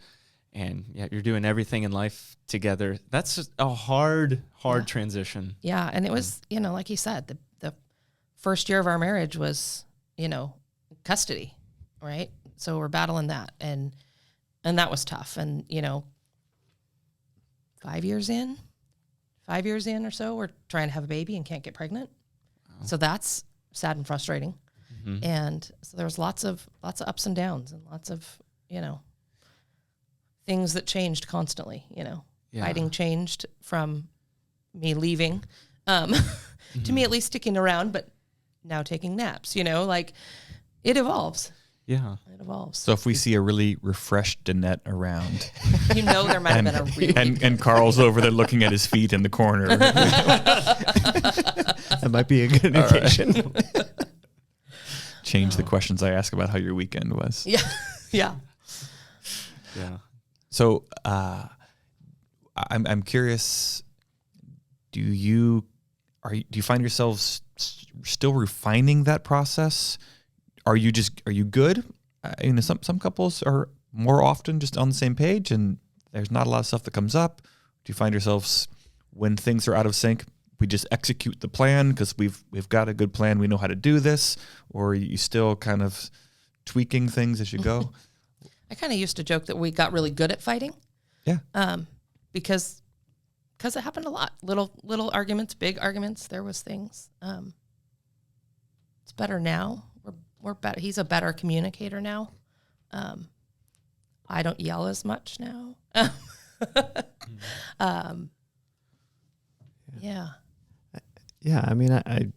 and you're doing everything in life together. That's just a hard transition. Yeah. And it was, like you said, the first year of our marriage was, custody, right? So we're battling that. And that was tough. And, 5 years in or so, we're trying to have a baby and can't get pregnant. Oh. So that's sad and frustrating. Mm-hmm. And so there was lots of ups and downs and lots of, things that changed constantly, Fighting changed from me leaving, mm-hmm. to me at least sticking around, but now taking naps, like it evolves. Yeah. It evolves. So if we see a really refreshed Dennette around, there might have been a really and Carl's over there looking at his feet in the corner. That might be a good indication. Right. Change the questions I ask about how your weekend was. Yeah. Yeah. Yeah. So I'm curious, do you find yourselves still refining that process? Are you good? Some couples are more often just on the same page and there's not a lot of stuff that comes up. Do you find yourselves when things are out of sync, we just execute the plan because we've got a good plan, we know how to do this, or are you still kind of tweaking things as you go? I kind of used to joke that we got really good at fighting. Yeah. Because it happened a lot. Little arguments, big arguments. There was things. It's better now. We're better. He's a better communicator now. I don't yell as much now. Yeah. Yeah. I mean, I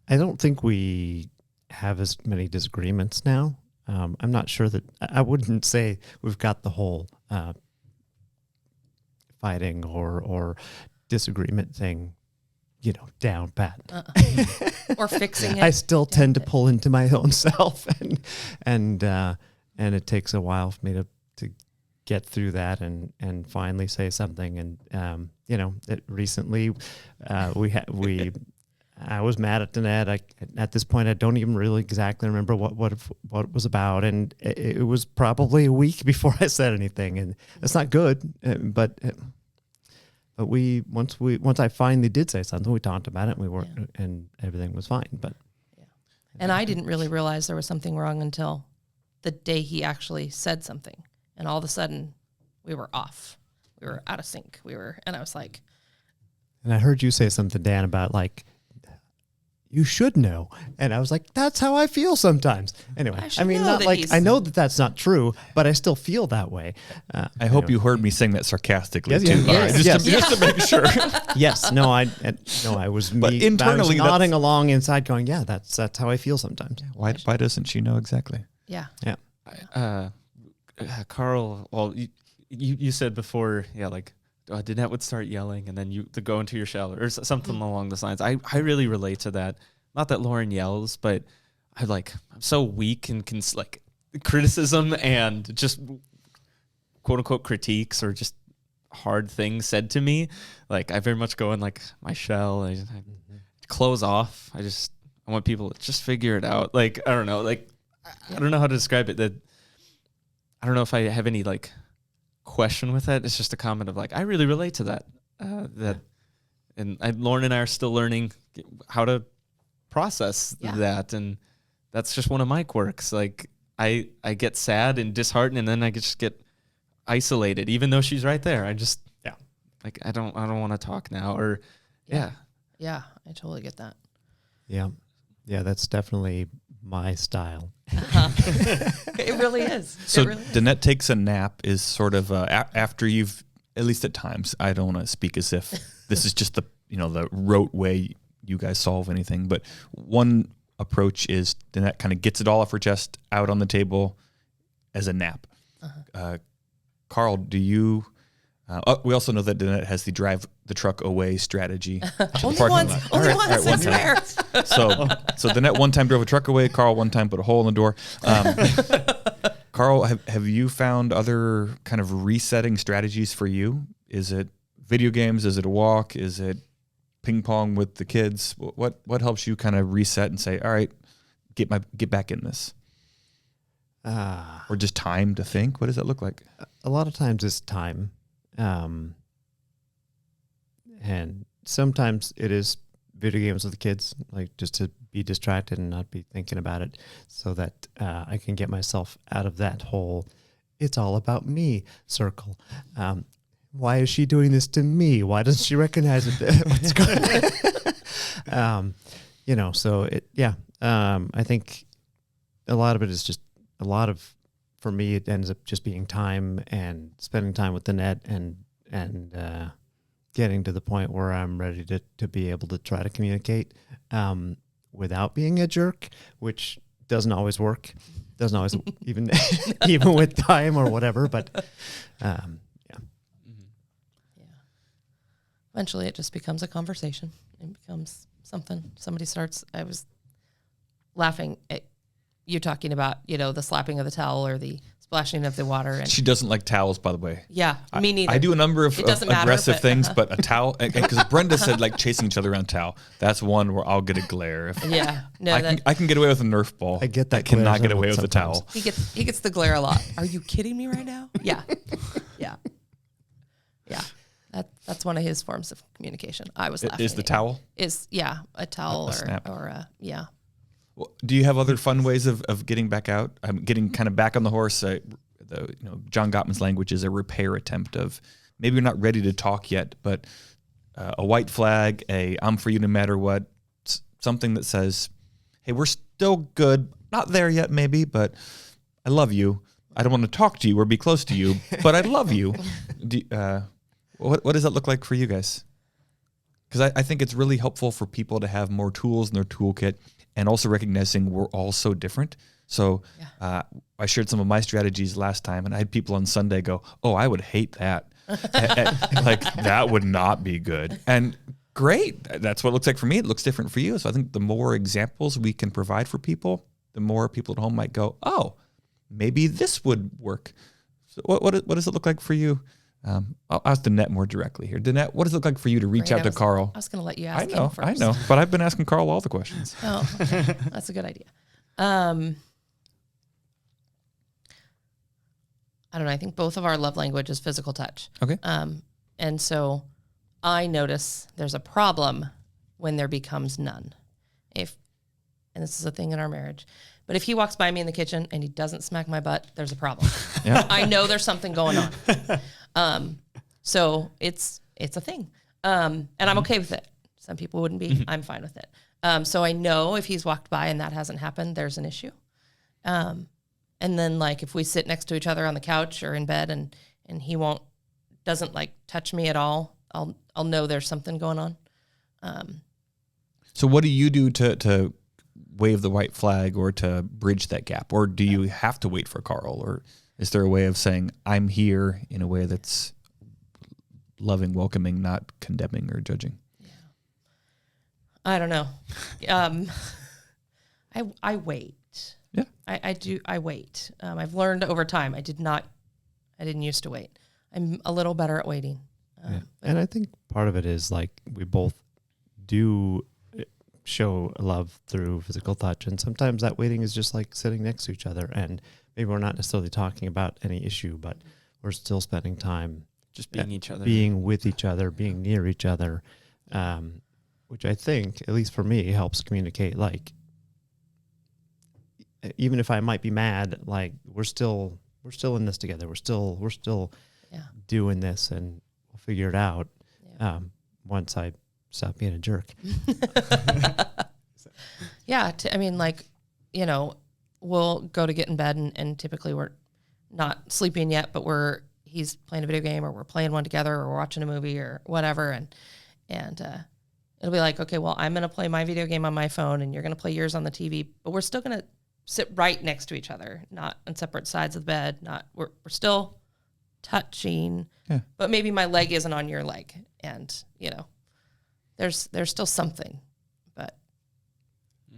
don't think we have as many disagreements now. I'm not sure that I wouldn't say we've got the whole fighting or disagreement thing, down pat. Or fixing it. I still tend to pull into my own self, and it takes a while for me to get through that and finally say something. And recently I was mad at Dennette. At this point, I don't even really exactly remember what it was about, and it was probably a week before I said anything, and it's not good. But once I finally did say something, we talked about it, and we worked, and everything was fine. But and I didn't really realize there was something wrong until the day he actually said something, and all of a sudden, we were off. We were out of sync. And I was like, and I heard you say something, Dan, about like, you should know. And I was like, that's how I feel sometimes. Anyway, I mean, not like, I know that that's not true, but I still feel that way. I hope you heard me saying that sarcastically too. Yes, All right, just to make sure. Yes. No, I was but internally I was nodding along inside going, yeah, that's how I feel sometimes. Why doesn't she know exactly? Yeah. Yeah. Carl, well, you said before, like, Dennette would start yelling and then you to go into your shell or something along those lines. I really relate to that. Not that Lauren yells, but I'm so weak in criticism and just quote unquote critiques or just hard things said to me. Like I very much go in like my shell. I close off. I want people to just figure it out. Like, I don't know. Like, I don't know how to describe it. That I don't know if I have any like question with that. It's just a comment of like, I really relate to that. Lauren and I are still learning how to process that, and that's just one of my quirks. Like I get sad and disheartened, and then I just get isolated, even though she's right there. I just like I don't want to talk now. Or yeah, I totally get that. Yeah, that's definitely my style. It really is. So Dennette takes a nap is sort of after you've, at least at times, I don't want to speak as if this is just the rote way you guys solve anything, but one approach is Dennette kind of gets it all off her chest out on the table as a nap. Carl, do you? We also know that Dennette has the drive the truck away strategy. Only once, I swear. So Dennette one time drove a truck away. Carl one time put a hole in the door. Carl, have you found other kind of resetting strategies for you? Is it video games? Is it a walk? Is it ping pong with the kids? What helps you kind of reset and say, all right, get back in this? Or just time to think? What does that look like? A lot of times it's time. And sometimes it is video games with the kids, like just to be distracted and not be thinking about it, so that I can get myself out of that whole "it's all about me" circle. Why is she doing this to me? Why doesn't she recognize it? What's going on? So I think a lot of it is just for me, it ends up just being time and spending time with Dennette and getting to the point where I'm ready to be able to try to communicate without being a jerk, which doesn't always work. Doesn't always even with time or whatever. But yeah. Eventually, it just becomes a conversation. It becomes something. I was laughing at you talking about, the slapping of the towel or the splashing of the water. And she doesn't like towels, by the way. Yeah, me neither. I do a number of aggressive things, but a towel, because Brenda said like chasing each other around towel. That's one where I'll get a glare. I can get away with a Nerf ball. I get that. I cannot get away with a towel. He gets the glare a lot. Are you kidding me right now? Yeah. That's one of his forms of communication. I was laughing. Is the towel? A towel or yeah. Well, do you have other fun ways of getting back out? Getting kind of back on the horse. John Gottman's language is a repair attempt of maybe you're not ready to talk yet, but a white flag, I'm for you no matter what, something that says, hey, we're still good. Not there yet, maybe, but I love you. I don't want to talk to you or be close to you, but I love you. What does that look like for you guys? Because I think it's really helpful for people to have more tools in their toolkit and also recognizing we're all so different. So I shared some of my strategies last time, and I had people on Sunday go, oh, I would hate that. Like, that would not be good. And great. That's what it looks like for me. It looks different for you. So I think the more examples we can provide for people, the more people at home might go, oh, maybe this would work. So what does it look like for you? I'll ask Dennette more directly here. Dennette, what does it look like for you to reach out to Carl? I was going to let you ask him first. I know, but I've been asking Carl all the questions. Oh, okay. That's a good idea. I don't know. I think both of our love language is physical touch. Okay. And so I notice there's a problem when there becomes none. And this is a thing in our marriage, but if he walks by me in the kitchen and he doesn't smack my butt, there's a problem. Yeah. I know there's something going on. So it's a thing. And I'm okay with it. Some people wouldn't be. I'm fine with it. So I know if he's walked by and that hasn't happened, there's an issue. And then like if we sit next to each other on the couch or in bed and he doesn't like touch me at all, I'll know there's something going on. So what do you do to wave the white flag or to bridge that gap? Or do you have to wait for Carl? Or is there a way of saying, I'm here in a way that's loving, welcoming, not condemning or judging? Yeah. I don't know. I wait. Yeah. I do. I wait. I've learned over time. I didn't used to wait. I'm a little better at waiting. And I think part of it is like we both do show love through physical touch, and sometimes that waiting is just like sitting next to each other, and maybe we're not necessarily talking about any issue, but we're still spending time just being each other, being with each other, being near each other, which I think, at least for me, helps communicate. Like, even if I might be mad, like we're still in this together. We're still doing this, and we'll figure it out once I stop being a jerk. Yeah. We'll go to get in bed and typically we're not sleeping yet, but he's playing a video game or we're playing one together or we're watching a movie or whatever. And it'll be like, okay, well, I'm going to play my video game on my phone and you're going to play yours on the TV, but we're still going to sit right next to each other, not on separate sides of the bed. We're still touching, but maybe my leg isn't on your leg. And, there's still something, but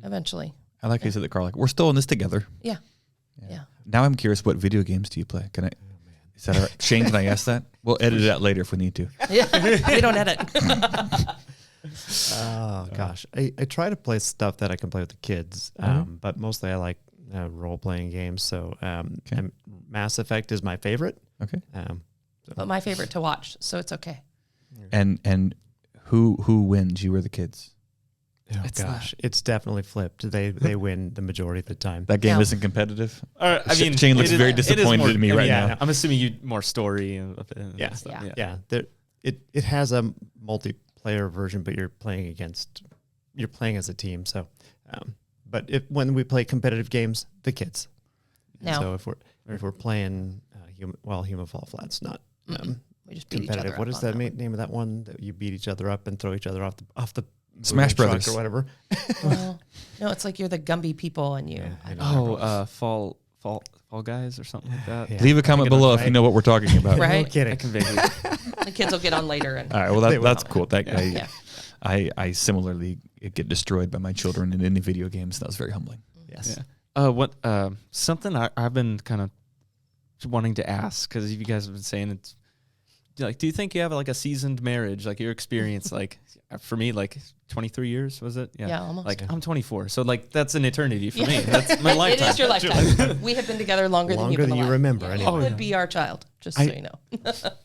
eventually. I like how you said that, Carl. Like, we're still in this together. Yeah. Now I'm curious, what video games do you play? Can I? Is that all right? Shane, can I ask that? We'll edit it out later if we need to. Yeah, we don't edit. Oh gosh, I try to play stuff that I can play with the kids, but mostly I like role-playing games. So and Mass Effect is my favorite. Okay. But my favorite to watch, so it's okay. And who wins? You or the kids? Oh, gosh, it's definitely flipped. They win the majority of the time. That game Yeah. isn't competitive. I mean, Shane looks it is- very it is disappointed more- in me I right mean, now. I'm assuming you more story and Yeah. stuff. Yeah. Yeah, it has a multiplayer version, but you're playing as a team. So, but when we play competitive games, the kids. No. So if we're playing Human Fall Flat's not We just beat each other competitive. up What is on that that one. name of that one that you beat each other up and throw each other off the Smash moving truck Brothers. or whatever? Well, no, it's like you're the Gumby people and you. Yeah, I know. Fall Guys or something like that. Yeah. Leave a comment I think it below was if you know what we're talking about. Right. No kidding. I can vaguely. The kids will get on later and All right. Well, They will. that's cool. That yeah. I similarly get destroyed by my children in any video games. That was very humbling. Yes. Yeah. Something I've been kind of wanting to ask, because you guys have been saying it's like, do you think you have like a seasoned marriage, like your experience, like for me, like 23 years, was it? Yeah, almost. Like I'm 24, so like that's an eternity for me. That's my It lifetime. is your lifetime. We have been together longer than Longer than you alive. remember, Yeah. anyway. It would be our child, just so you know.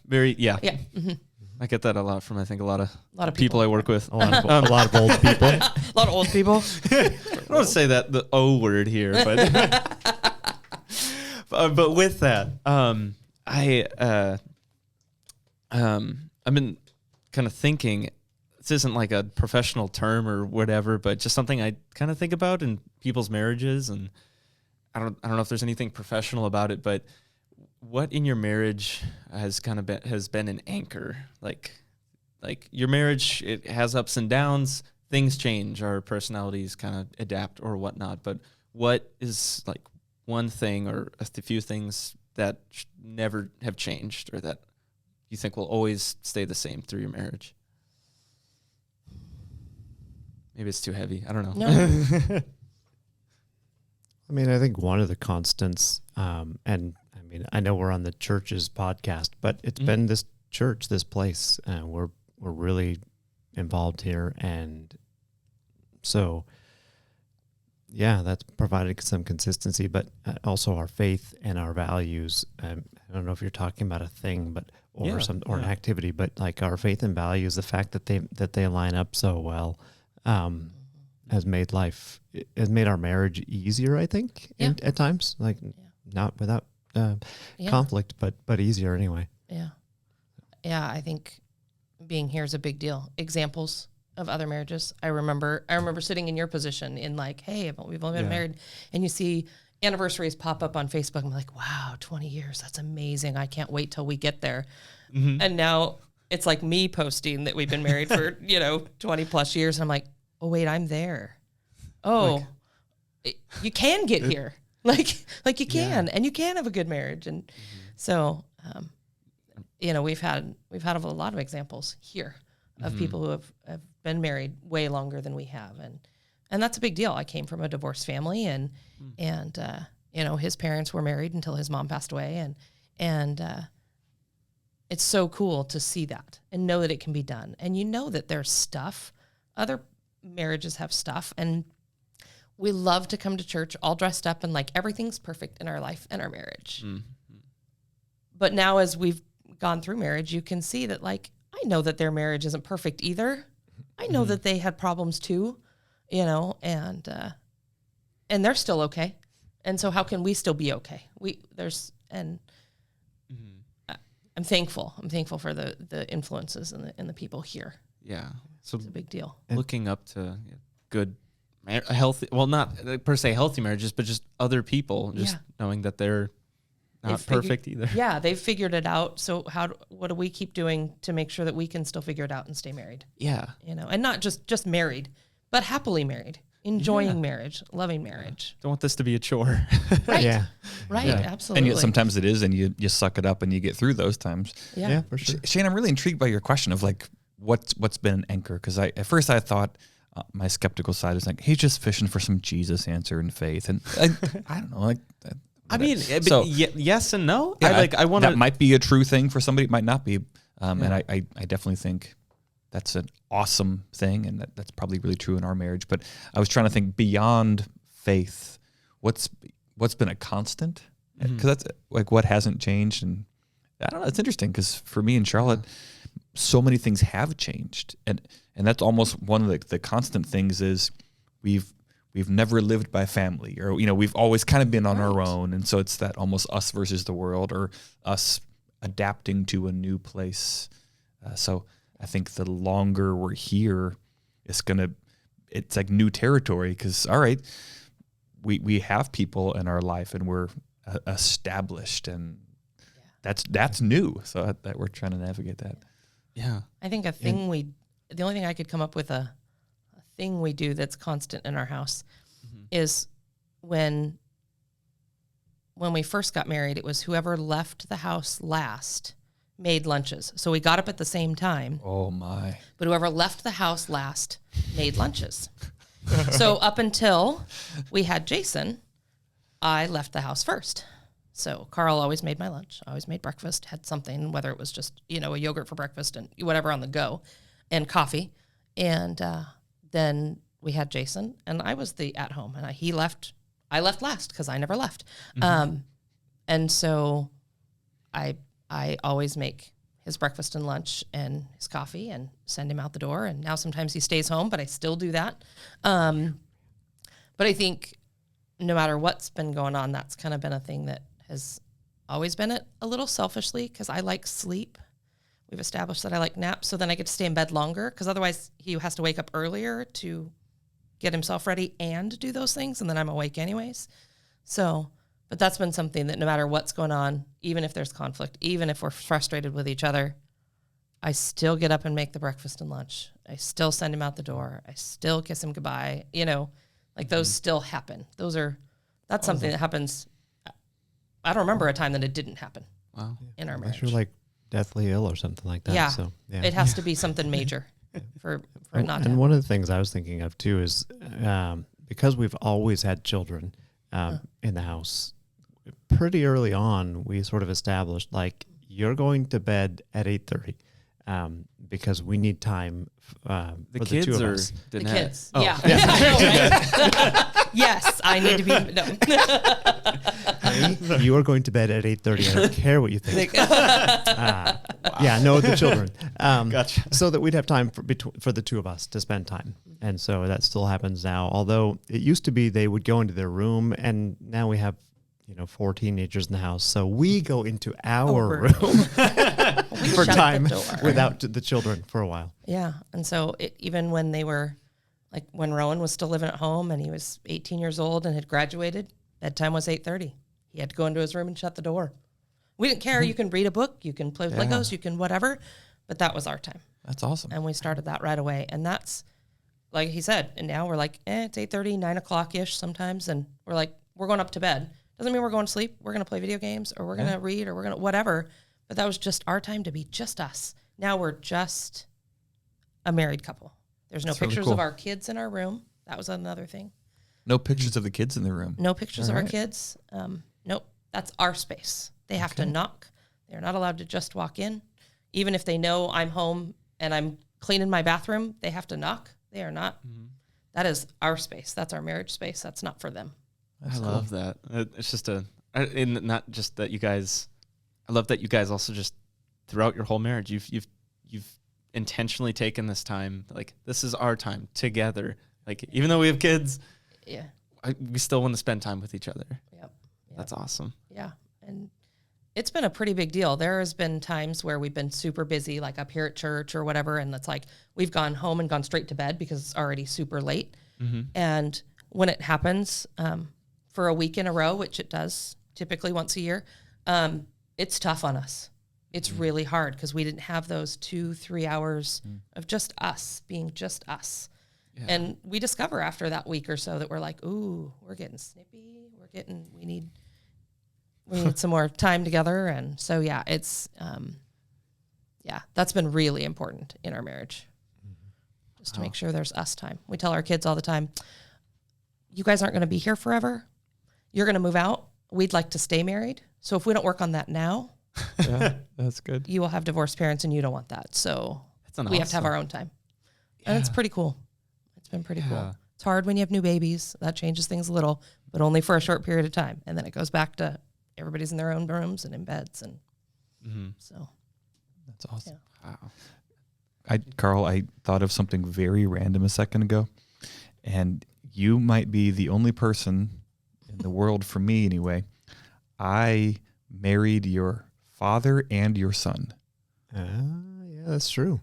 Very, yeah. Yeah. Mm-hmm. I get that a lot from, I think, a lot of lot of people I work with. A lot of old people. A lot of old people. I don't want to say the O word here, but but with that, I've been kind of thinking, this isn't like a professional term or whatever, but just something I kind of think about in people's marriages, and I don't know if there's anything professional about it, but what in your marriage has been an anchor? Like your marriage, it has ups and downs, things change, our personalities kind of adapt or whatnot, but what is like one thing or a few things that never have changed or that you think will always stay the same through your marriage? Maybe it's too heavy. I don't know. No. I mean, I think one of the constants, and I mean, I know we're on the church's podcast, but it's been this church, this place. We're really involved here, and so yeah, that's provided some consistency, but also our faith and our values. I don't know if you're talking about a thing, but an activity, but like our faith and values, the fact that they line up so well, has made our marriage easier, I think, at times, like not without conflict, but easier anyway. Yeah. Yeah, I think being here is a big deal. Examples of other marriages. I remember sitting in your position in like, hey, we've only been married, and you see anniversaries pop up on Facebook. I'm like, wow, 20 years. That's amazing. I can't wait till we get there. Mm-hmm. And now it's like me posting that we've been married for, 20 plus years. And I'm like, oh wait, I'm there. Oh, you can get here. Like you can, and you can have a good marriage. And so, we've had a lot of examples here of people who have been married way longer than we have. And that's a big deal. I came from a divorced family, and his parents were married until his mom passed away. And it's so cool to see that and know that it can be done. And that there's stuff. Other marriages have stuff, and we love to come to church all dressed up and like everything's perfect in our life and our marriage. Mm-hmm. But now as we've gone through marriage, you can see that like, I know that their marriage isn't perfect either. I know that they had problems too, and they're still okay. And so how can we still be okay? I'm thankful. I'm thankful for the influences and the people here. Yeah. So it's a big deal. Looking up to good, healthy, well, not per se healthy marriages, but just other people, just knowing that they're not perfect either. Yeah, they've figured it out. So what do we keep doing to make sure that we can still figure it out and stay married? Yeah. And not just married, but happily married, enjoying marriage, loving marriage. Don't want this to be a chore. Right. Yeah. Right. Yeah. Absolutely. And yet sometimes it is, and you suck it up and you get through those times. Yeah. For sure. Shane, I'm really intrigued by your question of like, what's been an anchor? Because at first I thought my skeptical side was like, he's just fishing for some Jesus answer in faith. And I don't know, like, I mean, so, yes and no. Yeah, I want that might be a true thing for somebody. It might not be. And I definitely think that's an awesome thing. And that's probably really true in our marriage. But I was trying to think beyond faith, what's been a constant, because that's like what hasn't changed. And I don't know, it's interesting because for me in Charlotte, so many things have changed, and that's almost one of the constant things is we've never lived by family, or we've always kind of been on our own, and so it's that almost us versus the world, or us adapting to a new place. So I think the longer we're here, it's like new territory, because all right, we have people in our life and we're established, and that's new. So that we're trying to navigate that. Yeah. I think the only thing I could come up with a thing we do that's constant in our house is when we first got married, it was whoever left the house last made lunches. So we got up at the same time. Oh my. But whoever left the house last made lunches. So up until we had Jason, I left the house first. So Carl always made my lunch. I always made breakfast, had something, whether it was just, a yogurt for breakfast and whatever on the go, and coffee. And then we had Jason, and I was the at home, and I left last because I never left. And so I always make his breakfast and lunch and his coffee and send him out the door. And now sometimes he stays home, but I still do that. But I think no matter what's been going on, that's kind of been a thing that has always been it, a little selfishly, because I like sleep. We've established that I like naps, so then I get to stay in bed longer, because otherwise he has to wake up earlier to get himself ready and do those things, and then I'm awake anyways. So, but that's been something that no matter what's going on, even if there's conflict, even if we're frustrated with each other, I still get up and make the breakfast and lunch. I still send him out the door. I still kiss him goodbye. Those still happen. That's something that happens. I don't remember a time that it didn't happen. Wow. In our Unless marriage. you're like deathly ill or something like that. Yeah. So, It has to be something major for it not to And happen. one of the things I was thinking of too is because we've always had children in the house, pretty early on we sort of established like you're going to bed at 8:30 because we need time The for kids the two or of us. The Dennette? kids. Oh. Yeah. Right? Yes, I need to be. No. You are going to bed at 8:30. I don't care what you think. Yeah, no, the children. Gotcha. So that we'd have time for the two of us to spend time. And so that still happens now. Although it used to be they would go into their room, and now we have 4 teenagers in the house. So we go into our room for shut time the door. without the children for a while. Yeah, and so even when they were, like when Rowan was still living at home and he was 18 years old and had graduated, bedtime was 8:30. He had to go into his room and shut the door. We didn't care. You can read a book, you can play with Legos, you can whatever, but that was our time. That's awesome. And we started that right away. And that's, like he said, and now we're like, it's 8:30, 9 o'clock-ish sometimes, and we're like, we're going up to bed. Doesn't mean we're going to sleep. We're going to play video games, or we're going to read, or we're going to whatever. But that was just our time to be just us. Now we're just a married couple. There's no That's really pictures cool. of our kids in our room. That was another thing. No pictures of the kids in the room. No pictures of All our right. kids. Nope. That's our space. They have to knock. They're not allowed to just walk in. Even if they know I'm home and I'm cleaning my bathroom, they have to knock. They are not. That is our space. That's our marriage space. That's not for them. I love that. It's just and not just that you guys. I love that you guys also just throughout your whole marriage, you've intentionally taken this time. Like, this is our time together. Like, even though we have kids, Yeah. we still want to spend time with each other. Yep. That's awesome. Yeah. And it's been a pretty big deal. There has been times where we've been super busy, like up here at church or whatever. And it's like, we've gone home and gone straight to bed because it's already super late. And when it happens, for a week in a row, which it does typically once a year, it's tough on us. It's really hard because we didn't have those 2-3 hours of just us being just us. Yeah. And we discover after that week or so that we're like, ooh, we're getting snippy. We need some more time together. And so, yeah, it's, that's been really important in our marriage, just to make sure there's us time. We tell our kids all the time, you guys aren't going to be here forever. You're going to move out. We'd like to stay married. So if we don't work on that now, Yeah, that's good. you will have divorced parents and you don't want that. So we have to have our own time. And it's pretty cool. It's been pretty cool. It's hard when you have new babies. That changes things a little, but only for a short period of time. And then it goes back to everybody's in their own rooms and in beds. And so. That's awesome. Yeah. Wow. Carl, I thought of something very random a second ago. And you might be the only person in the world, for me anyway. I married your father and your son. Yeah, that's true.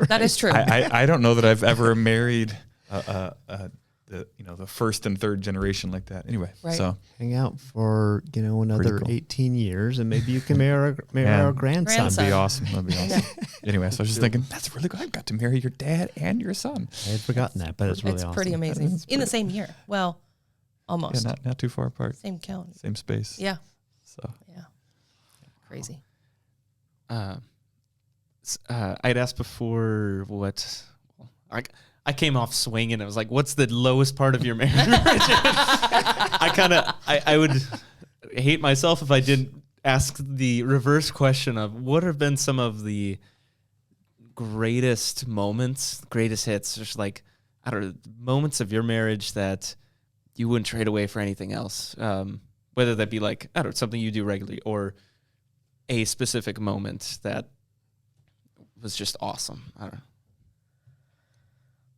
That is true. I don't know that I've ever married the first and third generation like that. Anyway, Right. so Hang out for another cool. 18 years, and maybe you can marry our grandson. that'd Grandson. be awesome. That'd be awesome. Anyway, so I was just thinking, that's really good. I got to marry your dad and your son. I had forgotten that, but it's really It's awesome. pretty amazing. That is In the same year. Well, almost. Yeah, not too far apart. Same count. Same space. Yeah. So Yeah. Crazy. I'd asked before what I came off swinging. I was like, "What's the lowest part of your marriage?" I would hate myself if I didn't ask the reverse question of what have been some of the greatest moments, greatest hits, just like I don't know, moments of your marriage that you wouldn't trade away for anything else. Whether that be like I don't know, something you do regularly or a specific moment that was just awesome. I don't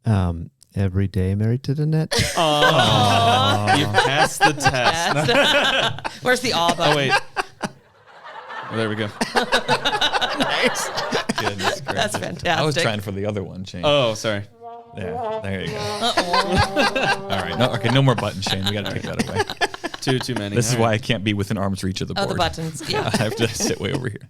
know. Every day married to Dennette. Oh, you passed the test. Where's the awe button? Oh, wait. Oh, there we go. Nice. goodness gracious. That's fantastic. I was trying for the other one, Shane. Oh, sorry. Yeah, there you go. Uh-oh. All right, no more buttons, Shane. We got to take that away. Too many. This is All why right. I can't be within arm's reach of the board. Oh, the buttons. Yeah. I have to sit way over here.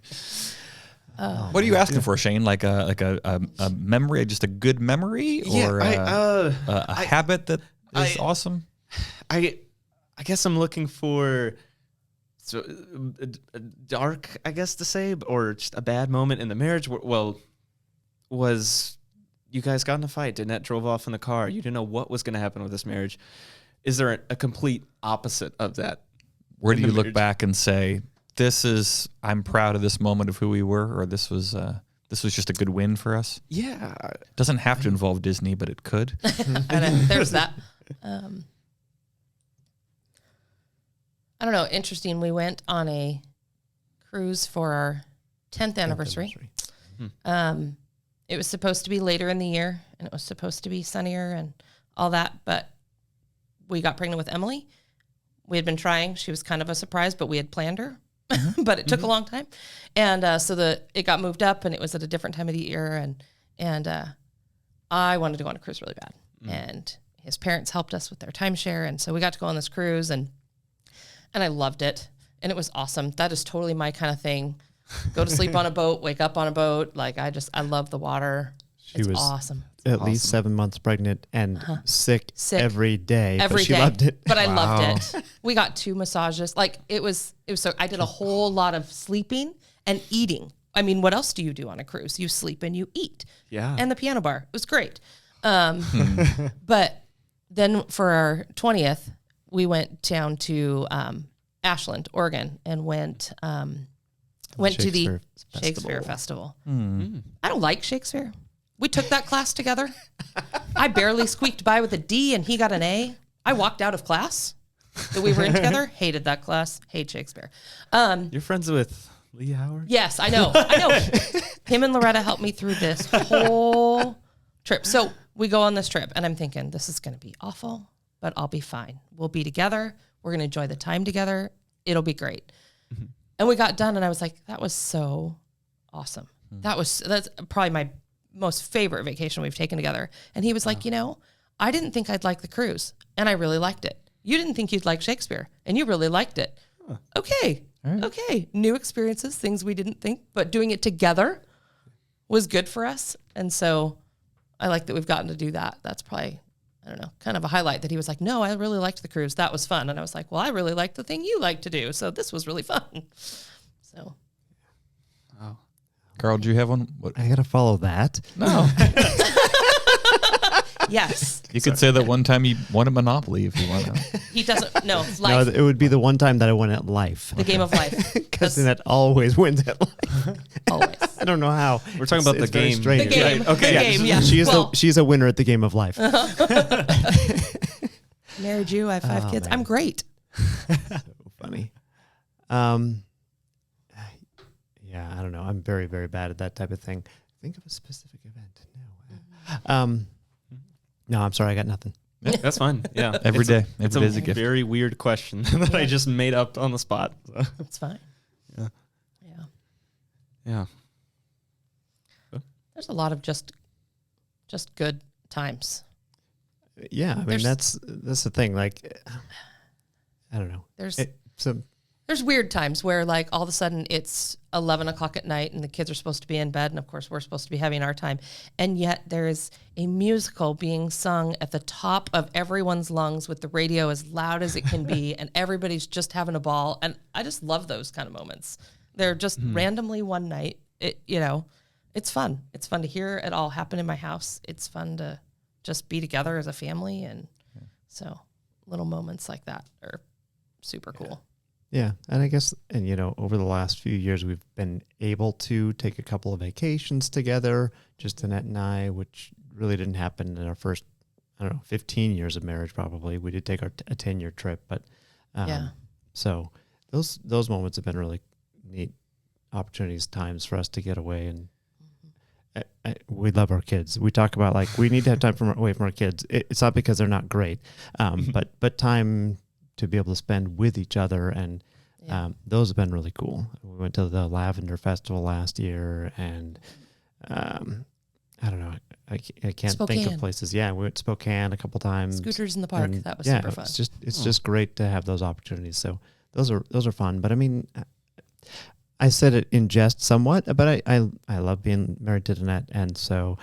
What are you asking for, Shane? Like a memory, just a good memory, or a habit that is awesome? I guess I'm looking for a dark, I guess to say, or just a bad moment in the marriage. Was you guys got in a fight? Dennette drove off in the car. You didn't know what was going to happen with this marriage. Is there a complete opposite of that? Where do in you the look marriage? back and say, I'm proud of this moment of who we were, or this was just a good win for us? Yeah. Doesn't have to involve Disney, but it could. And there's that. I don't know. Interesting. We went on a cruise for our 10th anniversary. It was supposed to be later in the year, and it was supposed to be sunnier and all that, but we got pregnant with Emily. We had been trying. She was kind of a surprise, but we had planned her. But it took a long time. And so it got moved up, and it was at a different time of the year. And I wanted to go on a cruise really bad. And his parents helped us with their timeshare. And so we got to go on this cruise, and I loved it. And it was awesome. That is totally my kind of thing. Go to sleep on a boat, wake up on a boat. Like I love the water. It's was awesome. At least 7 months pregnant and sick every day. Every but she day. loved it. But I loved it. We got 2 massages. Like it was so I did a whole lot of sleeping and eating. I mean, what else do you do on a cruise? You sleep and you eat. Yeah. And the piano bar. It was great. But then for our 20th, we went down to Ashland, Oregon, and went to the Shakespeare Festival. I don't like Shakespeare. We took that class together. I barely squeaked by with a D, and he got an A. I walked out of class that we were in together. Hated that class. Hate Shakespeare. You're friends with Lee Howard? Yes, I know. Him and Loretta helped me through this whole trip. So we go on this trip, and I'm thinking, this is going to be awful, but I'll be fine. We'll be together. We're going to enjoy the time together. It'll be great. Mm-hmm. And we got done, and I was like, that was so awesome. That's probably my most favorite vacation we've taken together. And he was like, I didn't think I'd like the cruise, and I really liked it. You didn't think you'd like Shakespeare, and you really liked it. Huh. Okay. Right. Okay. New experiences, things we didn't think, but doing it together was good for us. And so I like that we've gotten to do that. That's probably, I don't know, kind of a highlight that he was like, no, I really liked the cruise. That was fun. And I was like, well, I really liked the thing you like to do. So this was really fun. So. Wow. Carl, do you have one? What? I got to follow that. No. Yes. You could say that one time you won a Monopoly if you want to. He doesn't. No, life. No, it would be the one time that I won at life. The game of life. Because that always wins at life. Always. I don't know how. We're talking about the very game. strange. The game. Right. Okay. The game, yeah. She's a winner at the game of life. Married you. I have 5 kids. man. I'm great. So funny. Yeah, I don't know. I'm very, very bad at that type of thing. Think of a specific event. No, I'm sorry. I got nothing. Yeah, that's fine. Yeah. Every It's day. It's Every a day's a gift. very weird question that I just made up on the spot. So, It's fine. Yeah. Yeah. yeah. There's a lot of just good times. Yeah, I mean There's- that's the thing. Like, I don't know. There's weird times where, like, all of a sudden it's 11 o'clock at night and the kids are supposed to be in bed. And, of course, we're supposed to be having our time. And yet there is a musical being sung at the top of everyone's lungs with the radio as loud as it can be. And everybody's just having a ball. And I just love those kind of moments. They're just randomly one night. It's fun. It's fun to hear it all happen in my house. It's fun to just be together as a family. And so little moments like that are super cool. Yeah, and I guess, over the last few years, we've been able to take a couple of vacations together, just Dennette and I, which really didn't happen in our first, 15 years of marriage. Probably we did take a 10-year trip, but so those moments have been really neat opportunities, times for us to get away, and we love our kids. We talk about, like, we need to have time away from our kids. It's not because they're not great, but time to be able to spend with each other, and those have been really cool. We went to the Lavender Festival last year, and I don't know, I can't think of places. Yeah, we went to Spokane a couple times. Scooters in the park, that was super fun. It's just great to have those opportunities. So those are fun. But I mean, I said it in jest somewhat, but I love being married to Dennette, and so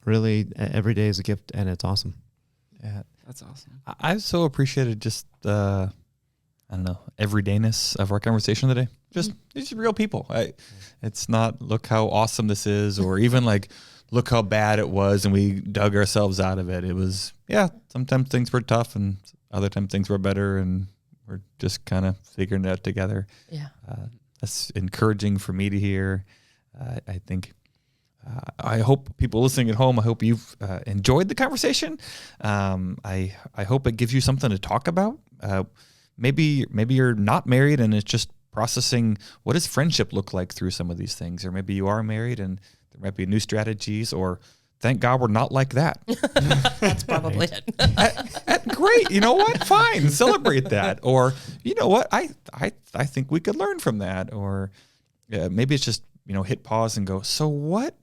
really every day is a gift, and it's awesome. Yeah. That's awesome. I've so appreciated just everydayness of our conversation today. Just real people. It's not, look how awesome this is, or even like, look how bad it was and we dug ourselves out of it. It was, sometimes things were tough and other times things were better, and we're just kind of figuring it out together. Yeah. That's encouraging for me to hear. I think, I hope people listening at home, I hope you've enjoyed the conversation. I hope it gives you something to talk about. Maybe you're not married and it's just processing, what does friendship look like through some of these things? Or maybe you are married and there might be new strategies, or thank God we're not like that. That's probably it. Great. You know what? Fine. Celebrate that. Or, you know what? I think we could learn from that. Or maybe it's just, hit pause and go, so what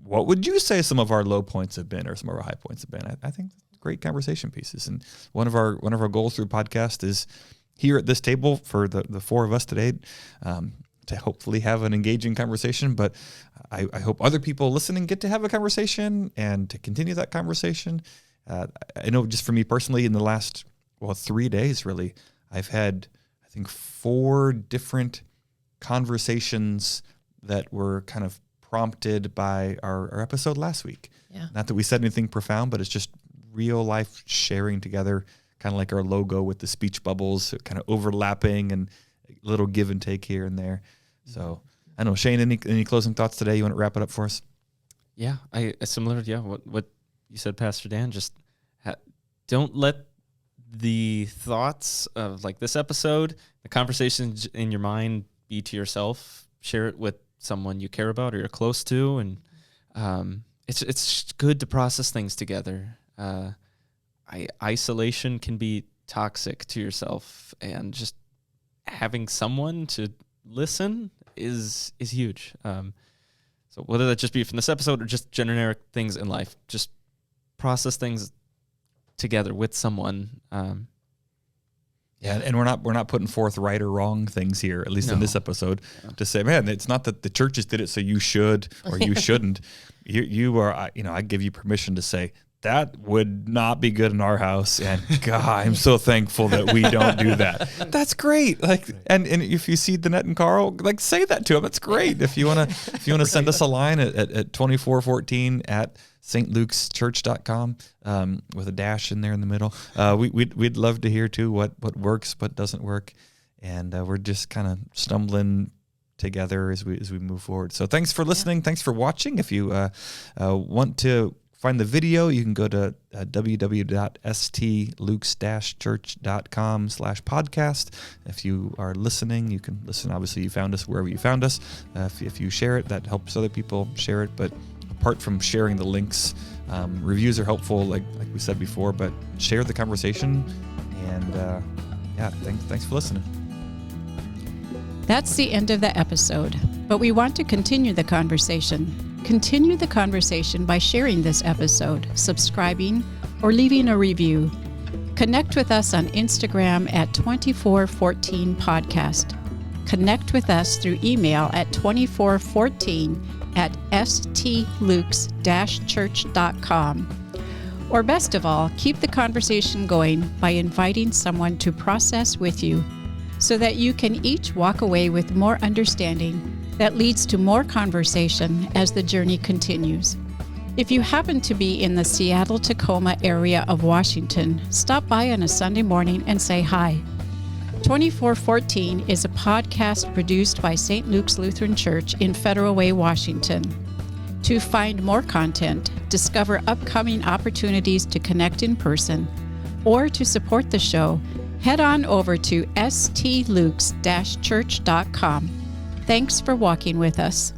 would you say some of our low points have been, or some of our high points have been? I think great conversation pieces. And one of our goals through podcast is here at this table for the four of us today, to hopefully have an engaging conversation. But I hope other people listening get to have a conversation and to continue that conversation. I know just for me personally, in the last 3 days, really, I've had, I think, 4 different conversations that were kind of prompted by our episode last week. Yeah. Not that we said anything profound, but it's just real life sharing together, kind of like our logo with the speech bubbles, kind of overlapping and a little give and take here and there. So I don't know, Shane, any closing thoughts today? You want to wrap it up for us? Yeah, what you said, Pastor Dan. Just don't let the thoughts of like this episode, the conversations in your mind, be to yourself. Share it with someone you care about or you're close to, and it's good to process things together. Isolation can be toxic to yourself, and just having someone to listen is huge. So whether that just be from this episode or just generic things in life, just process things together with someone. Yeah, and we're not putting forth right or wrong things here, at least in this episode, to say, man, it's not that the churches did it so you should or you shouldn't. You are, I give you permission to say, that would not be good in our house, and God, I'm so thankful that we don't do that. That's great. Like, and if you see Dennette and Carl, like, say that to them. That's great. If you wanna send us a line at 2414 at stlukechurch.com with a dash in there in the middle. We'd love to hear too what works, what doesn't work, and we're just kind of stumbling together as we move forward. So thanks for listening. Thanks for watching. If you want to find the video, you can go to www.stlukes-church.com/podcast. If you are listening, you can listen. Obviously, you found us wherever you found us. If you share it, that helps other people share it. But apart from sharing the links, reviews are helpful, like we said before. But share the conversation, and thanks for listening. That's the end of the episode, but we want to continue the conversation. Continue the conversation by sharing this episode, subscribing, or leaving a review. Connect with us on Instagram at 2414podcast. Connect with us through email at 2414@stlukes-church.com. Or best of all, keep the conversation going by inviting someone to process with you so that you can each walk away with more understanding that leads to more conversation as the journey continues. If you happen to be in the Seattle-Tacoma area of Washington, stop by on a Sunday morning and say hi. 2414 is a podcast produced by St. Luke's Lutheran Church in Federal Way, Washington. To find more content, discover upcoming opportunities to connect in person, or to support the show, head on over to stlukes-church.com. Thanks for walking with us.